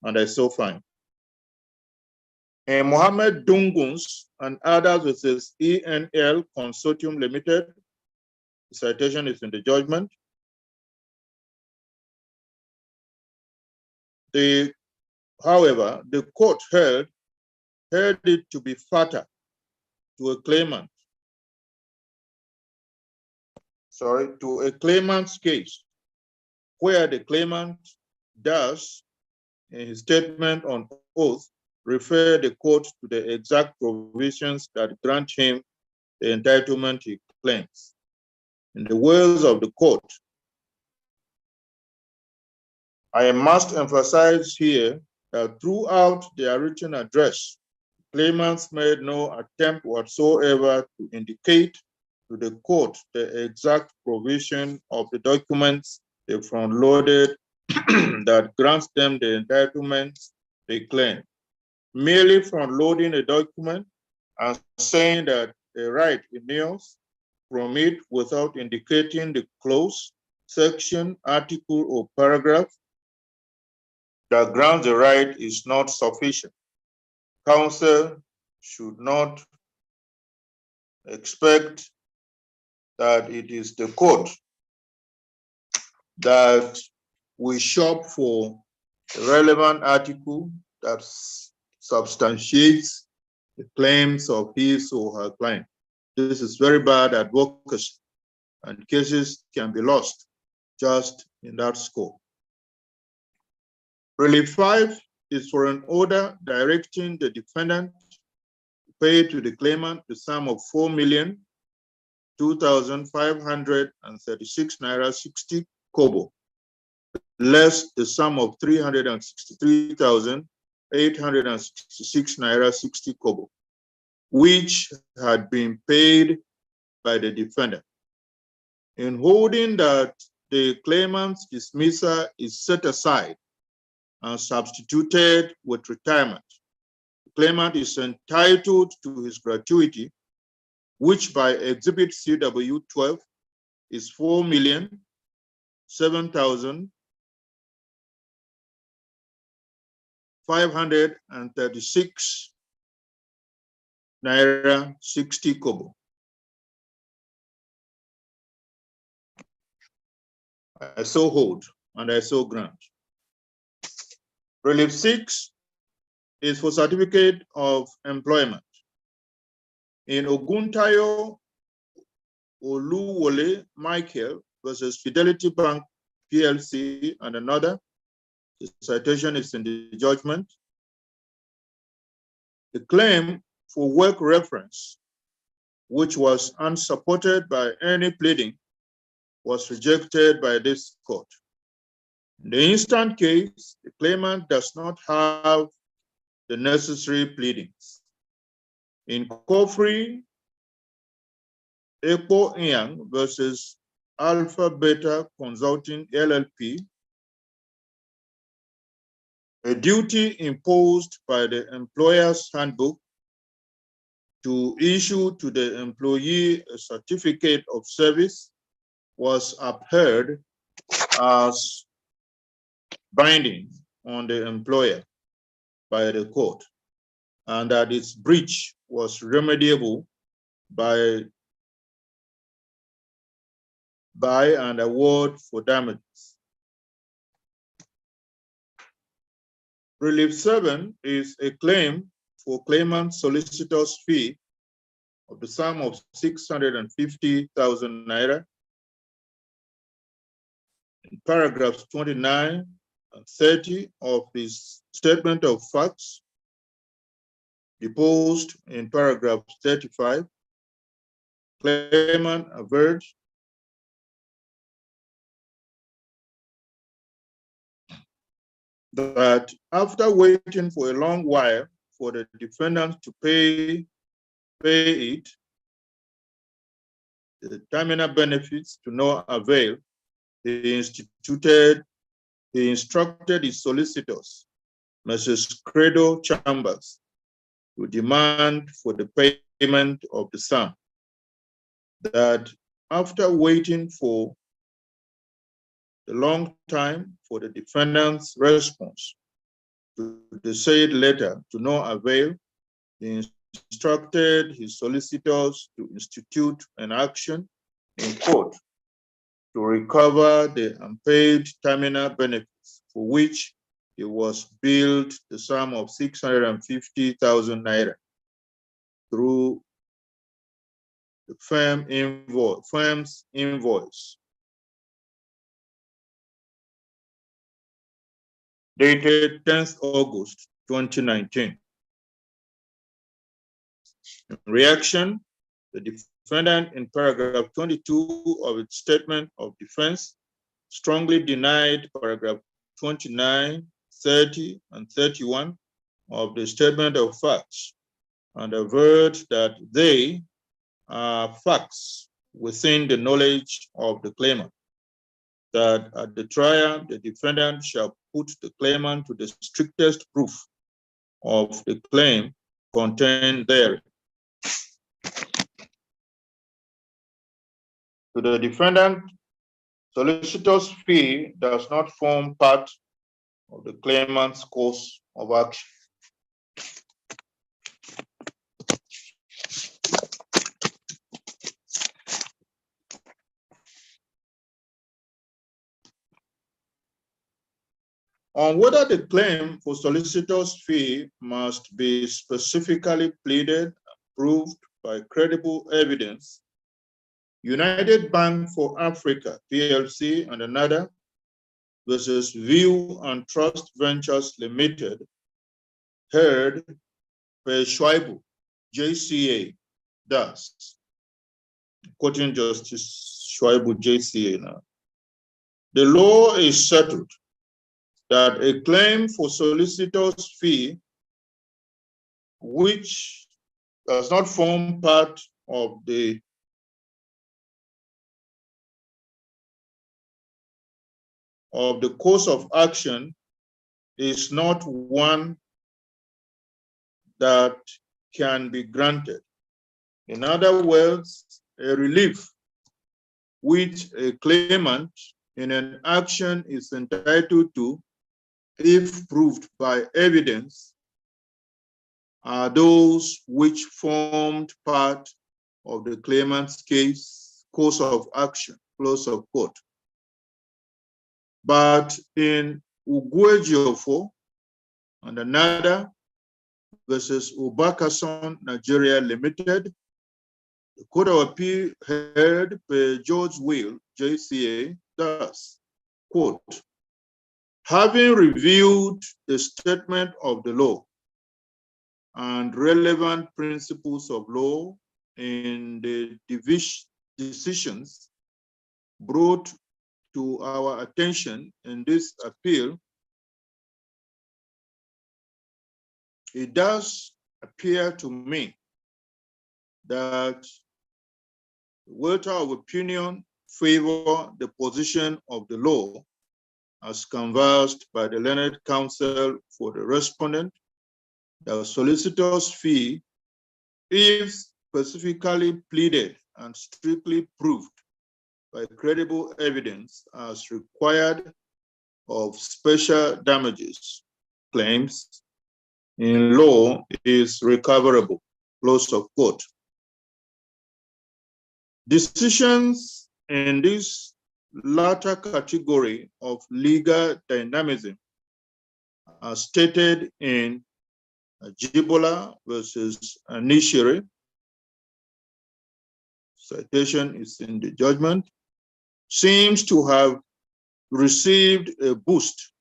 And I so find. And Mohammed Dunguns and others versus ENL Consortium Limited, the citation is in the judgment. However, the court held it to be fatal to a claimant, to a claimant's case, where the claimant does, in his statement on oath, refer the court to the exact provisions that grant him the entitlement he claims. In the words of the court, I must emphasize here that throughout their written address, claimants made no attempt whatsoever to indicate to the court the exact provision of the documents they front-loaded that grants them the entitlements they claim. Merely front-loading a document and saying that a right inures from it without indicating the clause, section, article, or paragraph that grants the right is not sufficient. Counsel should not expect that it is the court that we shop for a relevant article that substantiates the claims of his or her client. This is very bad advocacy, and cases can be lost just in that scope. Relief 5 is for an order directing the defendant to pay to the claimant the sum of 4,02,536 naira 60 kobo, less the sum of 363,866 naira 60 kobo, which had been paid by the defendant. In holding that the claimant's dismissal is set aside and substituted with retirement, the claimant is entitled to his gratuity, which by Exhibit CW 12 is 4,007,536 naira 60 kobo. I so hold and I so grant. Relief 6 is for certificate of employment. In Oguntayo Oluwole Michael versus Fidelity Bank PLC and another, the citation is in the judgment. The claim for work reference, which was unsupported by any pleading, was rejected by this court. In the instant case, the claimant does not have the necessary pleadings. In Kofri Epo Yang versus Alpha Beta Consulting LLP, a duty imposed by the employer's handbook to issue to the employee a certificate of service was upheld as binding on the employer by the court, and that its breach was remediable by an award for damages. Relief 7 is a claim for claimant solicitor's fee of the sum of 650,000 naira. In paragraphs 29 and 30 of his statement of facts, deposed in paragraph 35, claimant averred that after waiting for a long while for the defendant to pay it, the terminal benefits to no avail, he instructed his solicitors, Mrs. Credo Chambers, to demand for the payment of the sum. That after waiting for a long time for the defendant's response to the said letter to no avail, he instructed his solicitors to institute an action in court to recover the unpaid terminal benefits, for which he was billed the sum of 650,000 naira through the firm's invoice dated 10th August 2019. In reaction, the defendant in paragraph 22 of its statement of defense strongly denied paragraph 29, 30, and 31 of the statement of facts and averred that they are facts within the knowledge of the claimant, that at the trial, the defendant shall put the claimant to the strictest proof of the claim contained therein. To the defendant, solicitor's fee does not form part of the claimant's course of action. On whether the claim for solicitor's fee must be specifically pleaded and proved by credible evidence, United Bank for Africa, PLC, and another versus View and Trust Ventures Limited, heard per Schweibu, JCA, thus, quoting Justice Schweibu, JCA now. The law is settled that a claim for solicitor's fee, which does not form part of the course of action, is not one that can be granted. In other words, a relief which a claimant in an action is entitled to, if proved by evidence, are those which formed part of the claimant's course of action, close of quote. But in Ugwejiofo and another versus Ubakason Nigeria Limited, the Court of Appeal heard per George Will, JCA, thus, quote, having reviewed the statement of the law and relevant principles of law in the decisions brought to our attention in this appeal, it does appear to me that the writer of opinion favor the position of the law as canvassed by the learned counsel for the respondent, the solicitor's fee, if specifically pleaded and strictly proved by credible evidence as required of special damages claims in law, is recoverable, close of quote. Decisions in this latter category of legal dynamism are stated in Jibola versus Nishiri. Citation is in the judgment. Seems to have received a boost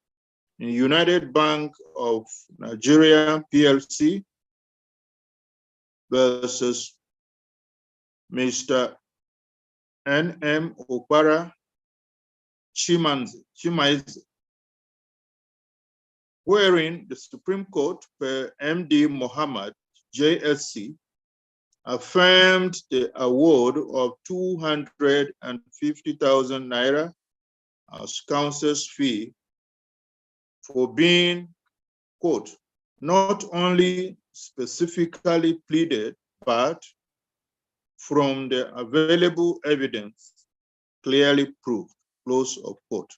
in United Bank of Nigeria PLC versus Mr. N.M. Okpara Chimaize, wherein the Supreme Court, per MD Mohammed, JSC, affirmed the award of 250,000 naira as counsel's fee for being, quote, not only specifically pleaded, but from the available evidence clearly proved, close of quote.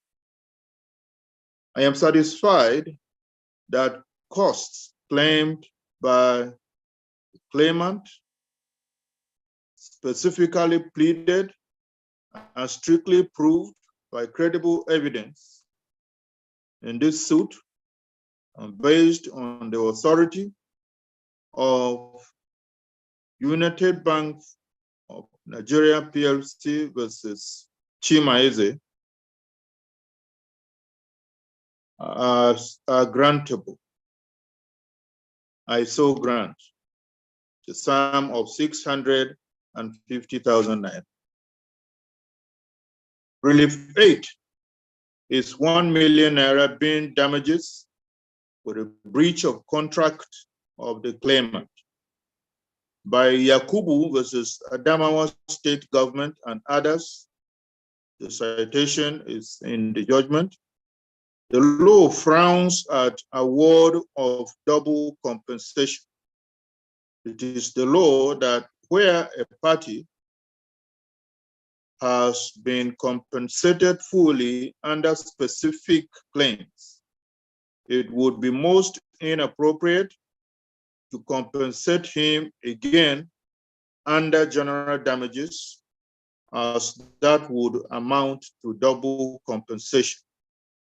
I am satisfied that costs claimed by the claimant specifically pleaded and strictly proved by credible evidence in this suit and based on the authority of United Bank of Nigeria PLC versus Chimaeze are grantable. I so grant the sum of 650,000 naira. Relief 8 is 1 million naira being damages for the breach of contract of the claimant by Yakubu versus Adamawa State Government and others. The citation is in the judgment. The law frowns at award of double compensation. It is the law that where a party has been compensated fully under specific claims, it would be most inappropriate to compensate him again under general damages, as that would amount to double compensation.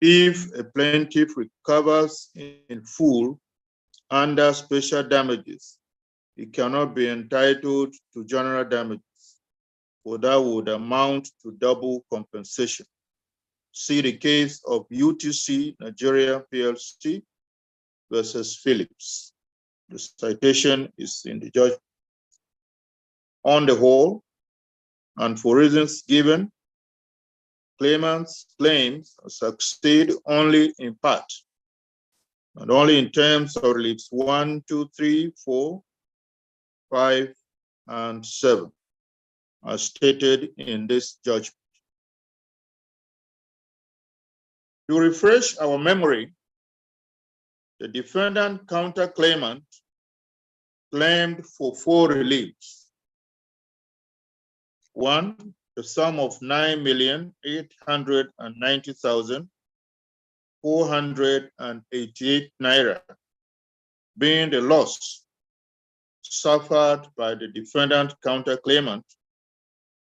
If a plaintiff recovers in full under special damages, he cannot be entitled to general damages, for that would amount to double compensation. See the case of UTC Nigeria PLC versus Phillips. The citation is in the judgment. On the whole, and for reasons given, claimants' claims succeed only in part, and only in terms of reliefs 1, 2, 3, 4, 5, and 7, as stated in this judgment. To refresh our memory, the defendant counter-claimant claimed for 4 reliefs. 1, the sum of 9,890,488 naira, being the loss suffered by the defendant counter-claimant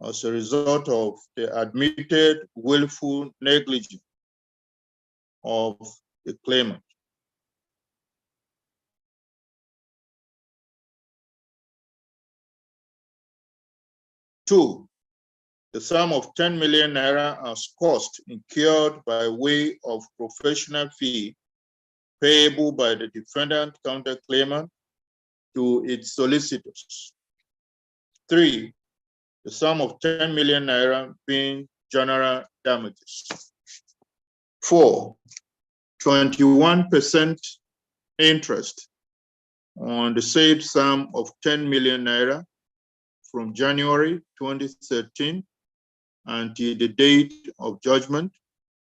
as a result of the admitted willful negligence of the claimant. 2, the sum of 10 million naira as cost incurred by way of professional fee payable by the defendant counter-claimant to its solicitors. 3, the sum of 10 million naira being general damages. 4, 21% interest on the said sum of 10 million naira from January 2013 until the date of judgment,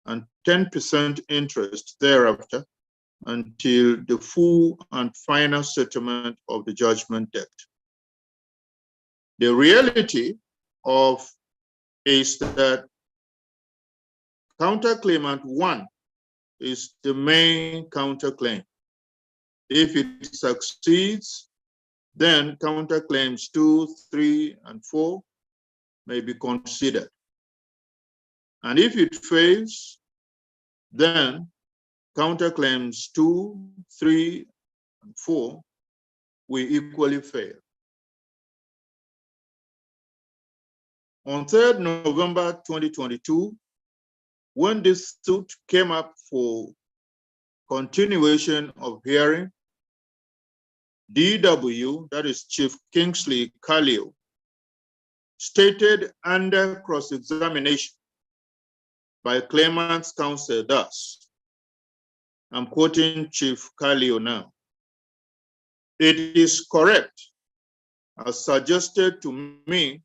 and 10% interest thereafter until the full and final settlement of the judgment debt. The reality of is that counterclaimant 1 is the main counterclaim. If it succeeds, then counterclaims 2, 3, and 4 may be considered. And if it fails, then counterclaims 2, 3, and 4 will equally fail. On 3rd November 2022, when this suit came up for continuation of hearing, DW, that is Chief Kingsley Khalil, stated under cross-examination by claimant's counsel thus: I'm quoting Chief Kalio now. It is correct, as suggested to me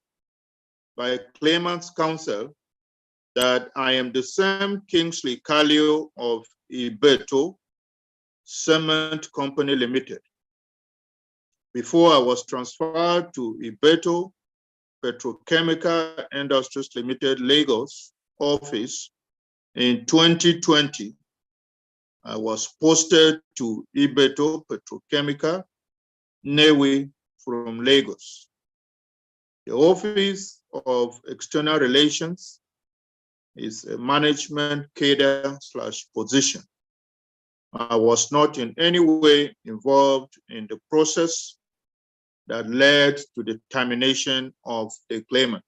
by claimant's counsel, that I am the same Kingsley Kalio of Ibeto Cement Company Limited. Before I was transferred to Ibeto Petrochemical Industries Limited, Lagos office in 2020, I was posted to Ibeto Petrochemical, Newi from Lagos. The Office of External Relations is a management cadre/position. I was not in any way involved in the process that led to the termination of the claimant.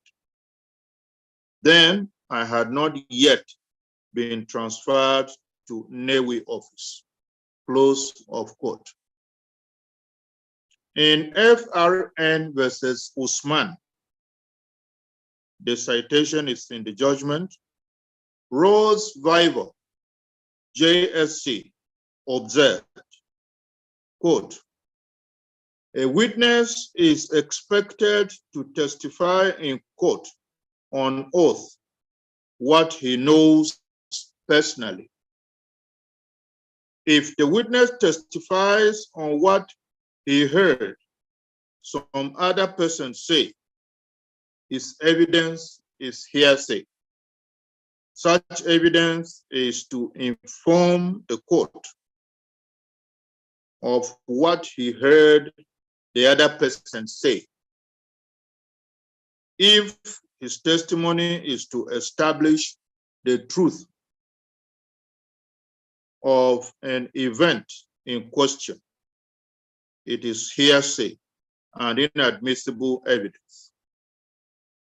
Then I had not yet been transferred to Newi office. Close of quote. In FRN versus Usman, the citation is in the judgment. Rose Viver, JSC, observed, quote, a witness is expected to testify in court on oath what he knows personally. If the witness testifies on what he heard some other person say, his evidence is hearsay. Such evidence is to inform the court of what he heard the other person say. If his testimony is to establish the truth of an event in question, it is hearsay and inadmissible evidence.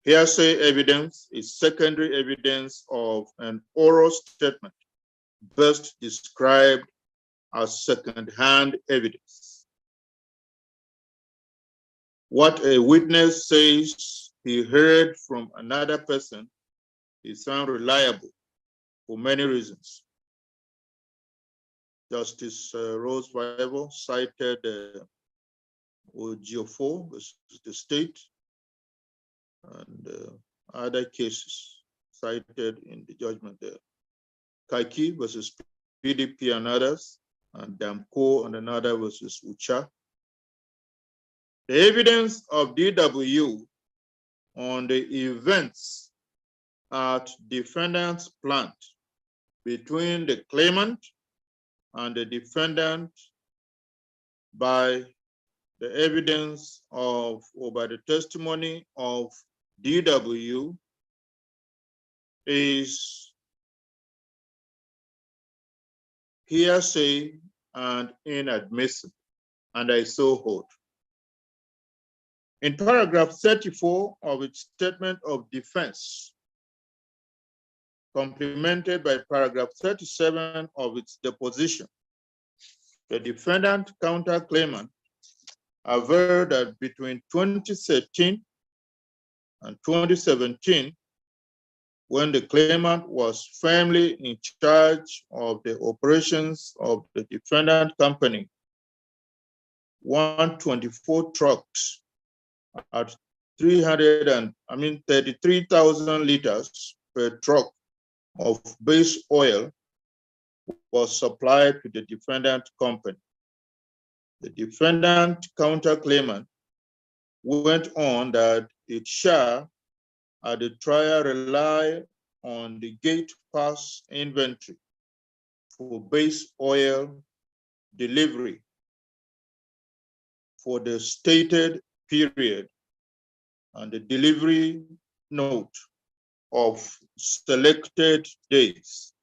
Hearsay evidence is secondary evidence of an oral statement, best described as second-hand evidence. What a witness says he heard from another person is unreliable for many reasons. Justice Rose Viver cited Ojiofo versus the state and other cases cited in the judgment there. Kanyip versus PDP and others, and Damko and another versus Ucha. The evidence of DW on the events at defendant's plant between the claimant and the defendant by the evidence of, or by the testimony of DW is hearsay and inadmissible, and I so hold. In paragraph 34 of its statement of defense, complemented by paragraph 37 of its deposition, the defendant counterclaimant averred that between 2013 and 2017, when the claimant was firmly in charge of the operations of the defendant company, 124 trucks at 33,000 liters per truck of base oil was supplied to the defendant company. The defendant counterclaimant went on that it shall, at the trial, rely on the gate pass inventory for base oil delivery for the stated period and the delivery note of selected days.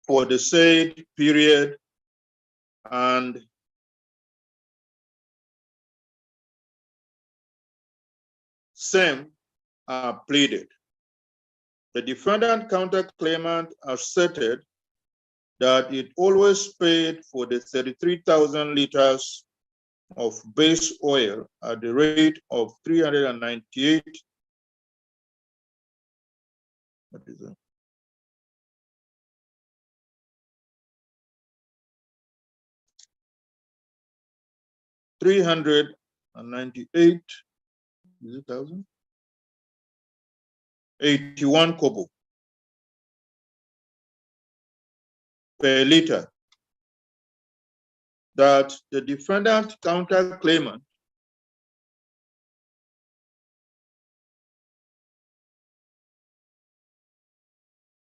For the said period and same are pleaded. The defendant counterclaimant asserted that it always paid for the 33,000 liters of base oil at the rate of 398 398, is it 1,000? 81 kobo per liter, that the defendant counterclaimant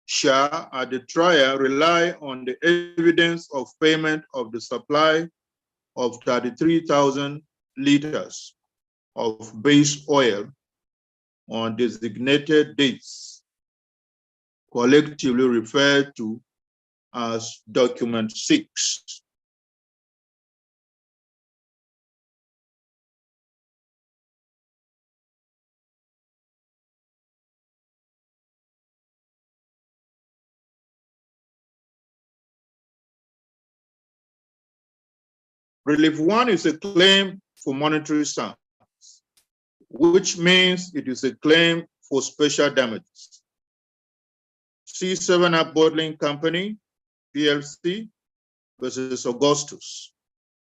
shall at the trial rely on the evidence of payment of the supply of 33,000 liters of base oil on designated dates, collectively referred to as document 6. Relief 1 is a claim for monetary sums, which means it is a claim for special damages. C7 Bottling Company, PLC, versus Augustus,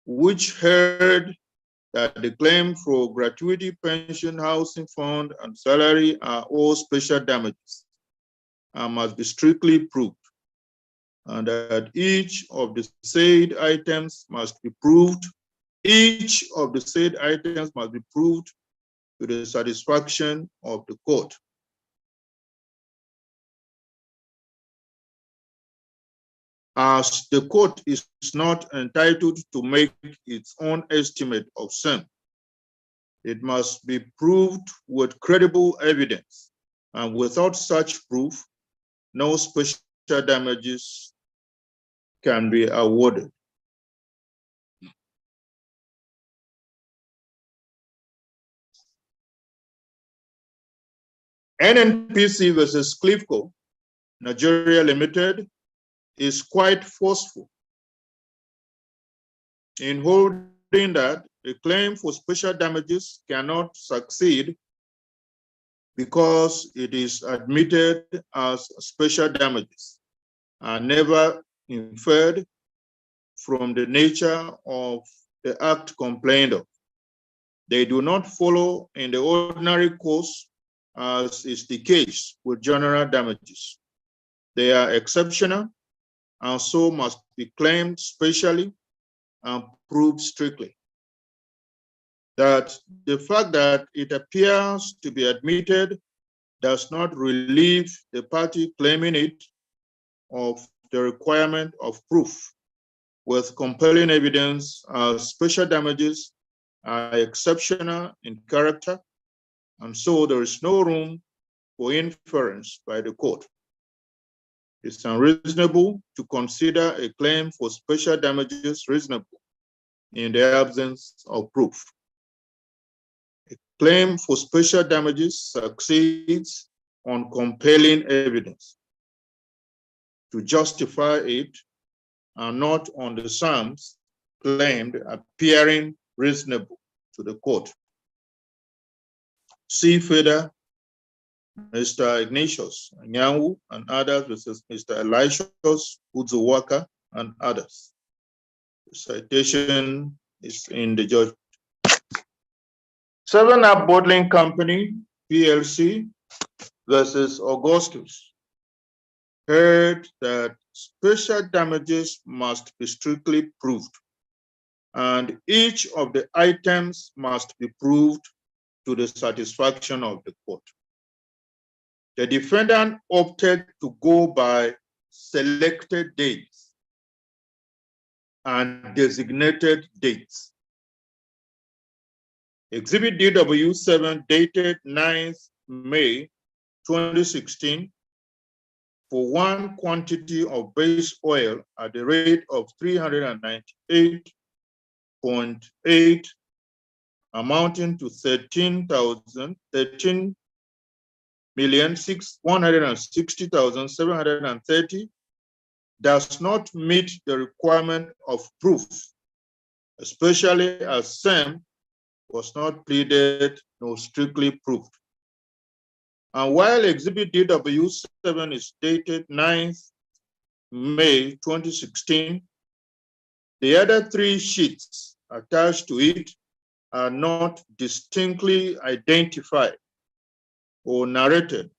which heard that the claim for gratuity, pension, housing fund, and salary are all special damages and must be strictly proved, and that each of the said items must be proved. Each of the said items must be proved to the satisfaction of the court. As the court is not entitled to make its own estimate of sum, it must be proved with credible evidence, and without such proof, no special damages can be awarded. NNPC versus Clifco, Nigeria Limited, is quite forceful in holding that a claim for special damages cannot succeed because it is admitted as special damages and never inferred from the nature of the act complained of. They do not follow in the ordinary course, as is the case with general damages. They are exceptional and so must be claimed specially and proved strictly. That the fact that it appears to be admitted does not relieve the party claiming it of the requirement of proof with compelling evidence as special damages are exceptional in character, and so there is no room for inference by the court. It's unreasonable to consider a claim for special damages reasonable in the absence of proof. A claim for special damages succeeds on compelling evidence to justify it, and not on the sums claimed appearing reasonable to the court. See further Mr. Ignatius Nyanwu and others versus Mr. Elisha's Uzuwaka and others. The citation is in the judgment. 7-Up Bottling Company, PLC versus Augustus, heard that special damages must be strictly proved, and each of the items must be proved to the satisfaction of the court. The defendant opted to go by selected dates and designated dates. Exhibit DW7 dated 9th May 2016 for one quantity of base oil at the rate of 398.8, amounting to 13,160,730, does not meet the requirement of proof, especially as same was not pleaded nor strictly proved. And while Exhibit DW7 is dated 9th May 2016, the other three sheets attached to it are not distinctly identified or narrated,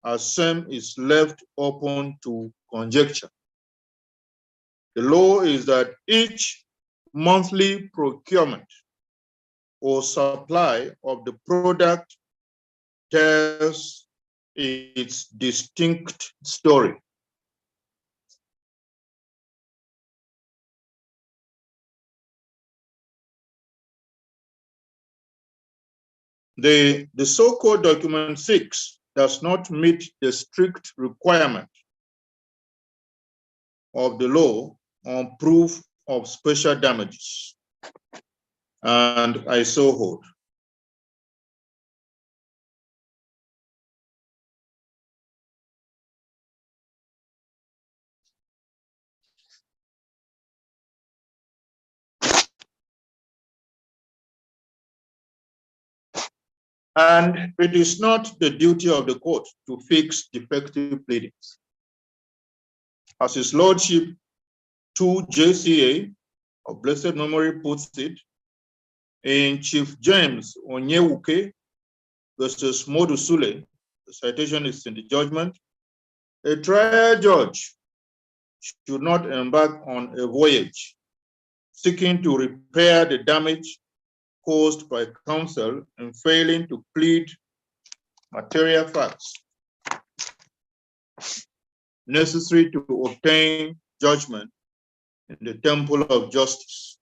as same is left open to conjecture. The law is that each monthly procurement or supply of the product tells its distinct story. The so-called document 6 does not meet the strict requirement of the law on proof of special damages, and I so hold. And it is not the duty of the court to fix defective pleadings. As His Lordship 2 JCA of blessed memory puts it, in Chief James Onyewuke versus Modu Sule, the citation is in the judgment, a trial judge should not embark on a voyage seeking to repair the damage caused by counsel in failing to plead material facts necessary to obtain judgment in the temple of justice.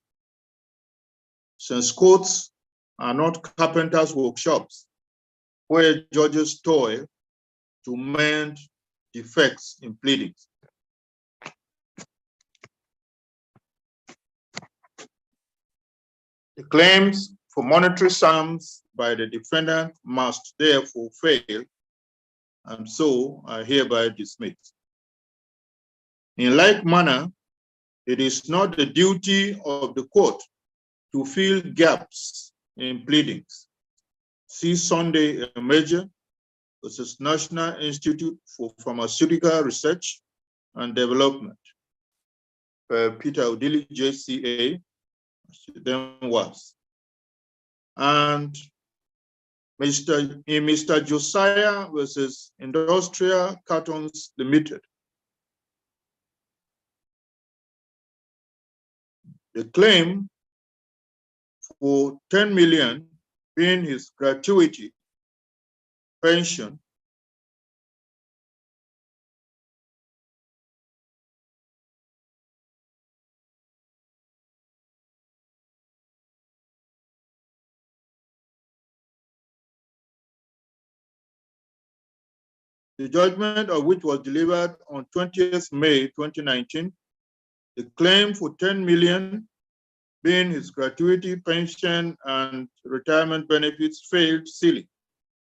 Since courts are not carpenters' workshops where judges toil to mend defects in pleadings. The claims for monetary sums by the defendant must therefore fail, and so are hereby dismissed. In like manner, it is not the duty of the court to fill gaps in pleadings. See Sunday Major versus National Institute for Pharmaceutical Research and Development, Peter Odili, JCA, then was. And Mr. Josiah versus Industrial Cartons Limited. The claim for 10 million being his gratuity pension the judgment of which was delivered on 20th May 2019, the claim for 10 million being his gratuity, pension, and retirement benefits failed silly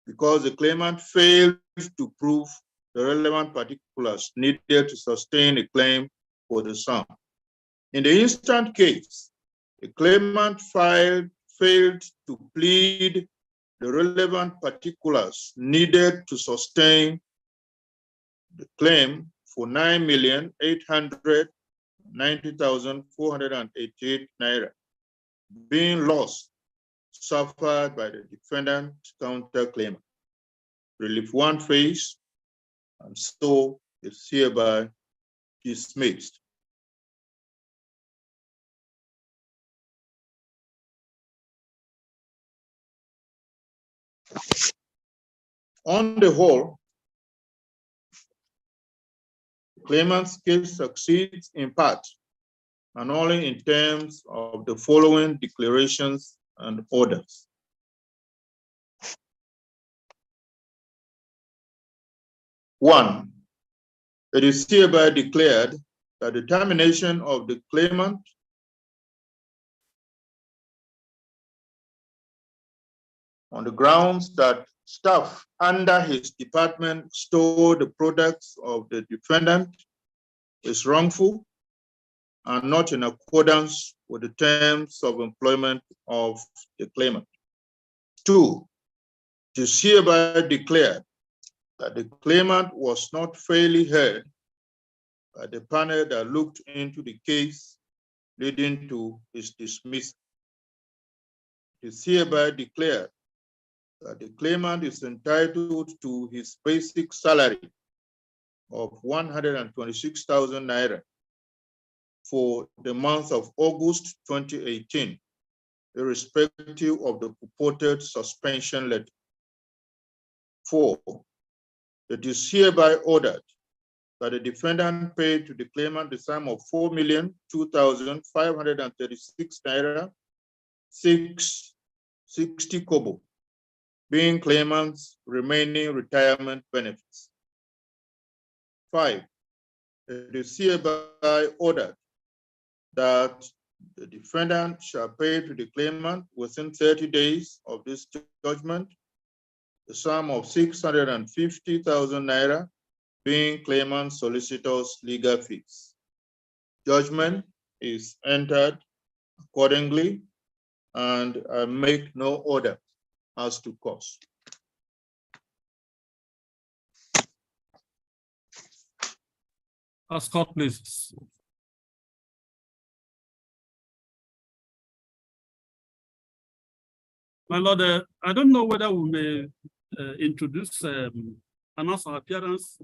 because the claimant failed to prove the relevant particulars needed to sustain a claim for the sum. In the instant case, the claimant failed to plead the relevant particulars needed to sustain the claim for 9,890,488 naira being lost suffered by the defendant counterclaimant. Relief 1 phase, and so is hereby dismissed. On the whole, the claimant's case succeeds in part and only in terms of the following declarations and orders. One, it is hereby declared that the termination of the claimant on the grounds that staff under his department stole the products of the defendant is wrongful and not in accordance with the terms of employment of the claimant. Two, it is hereby declared that the claimant was not fairly heard by the panel that looked into the case leading to his dismissal. It is hereby declared that the claimant is entitled to his basic salary of 126,000 naira for the month of August 2018, irrespective of the purported suspension letter. 4, it is hereby ordered that the defendant pay to the claimant the sum of 4,02,536 naira 60 kobo, being claimant's remaining retirement benefits. 5, it is hereby ordered that the defendant shall pay to the claimant within 30 days of this judgment the sum of 650,000 naira, being claimant solicitor's legal fees. Judgment is entered accordingly, and I make no order as to cost. Ask court, please. My Lord, I don't know whether we may introduce announce our appearance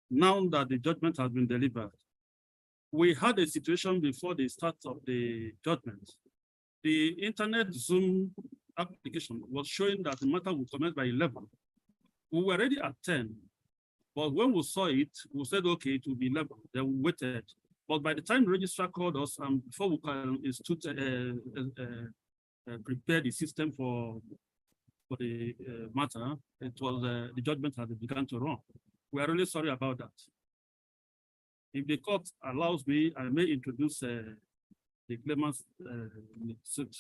now that the judgment has been delivered. We had a situation before the start of the judgment. The internet Zoom application was showing that the matter would commence by 11. We were already at 10, but when we saw it, we said, okay, it will be 11. Then we waited. But by the time the registrar called us, and before we can prepare the system for the matter, it was the judgment had begun to run. We are really sorry about that. If the court allows me, I may introduce the claimant's suit.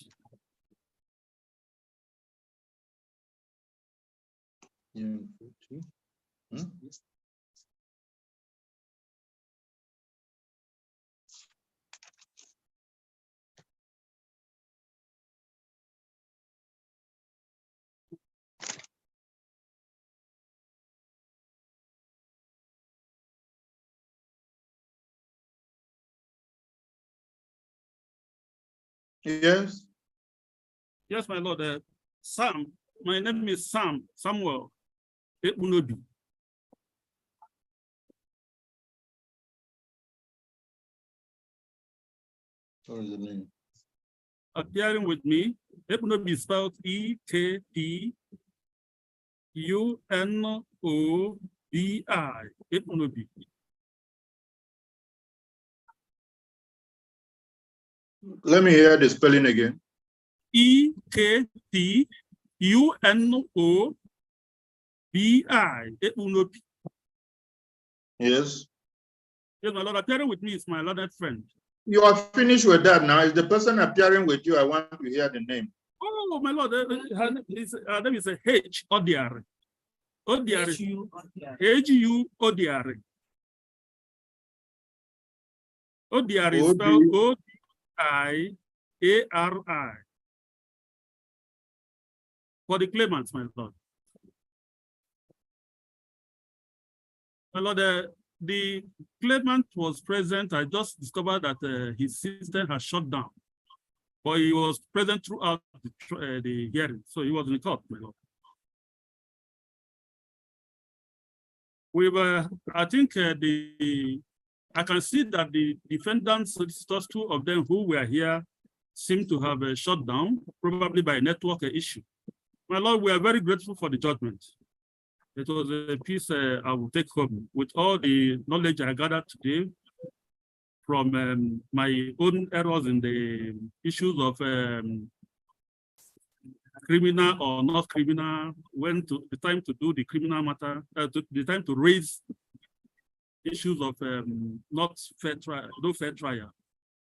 Yes. Yes, my Lord. Sam, my name is Samuel Ebunobi. What is the name? Appearing with me, Ebunobi is spelled E-K-P-U-N-O-B-I. Ebunobi. Let me hear the spelling again. E-K-P-U-N-O-B-I. Ebunobi. Yes. Yes, my Lord, appearing with me is my learned friend. You are finished with that now. Is the person appearing with you? I want to hear the name. Oh, my Lord, her name is H. Odiare. Odiare. H-U Odiare. Odiare is spelled O-D-I-A-R-I. For the claimants, my Lord. My Lord, the claimant was present. I just discovered that his system has shut down, but he was present throughout the hearing, so he was in court, my Lord. We were, I think I can see that the defendants, solicitors, 2 of them who were here, seem to have shut down, probably by network issue. My Lord, we are very grateful for the judgment. It was a piece I will take home with all the knowledge I gathered today from my own errors in the issues of criminal or not criminal, when to the time to do the criminal matter, the time to raise issues of not fair trial, no fair trial.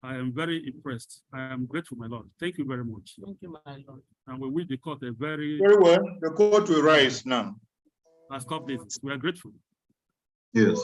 I am very impressed. I am grateful, my Lord. Thank you very much. Thank you, my Lord. And we wish the court a very well. The court will rise now. as court business. We are grateful. Yes.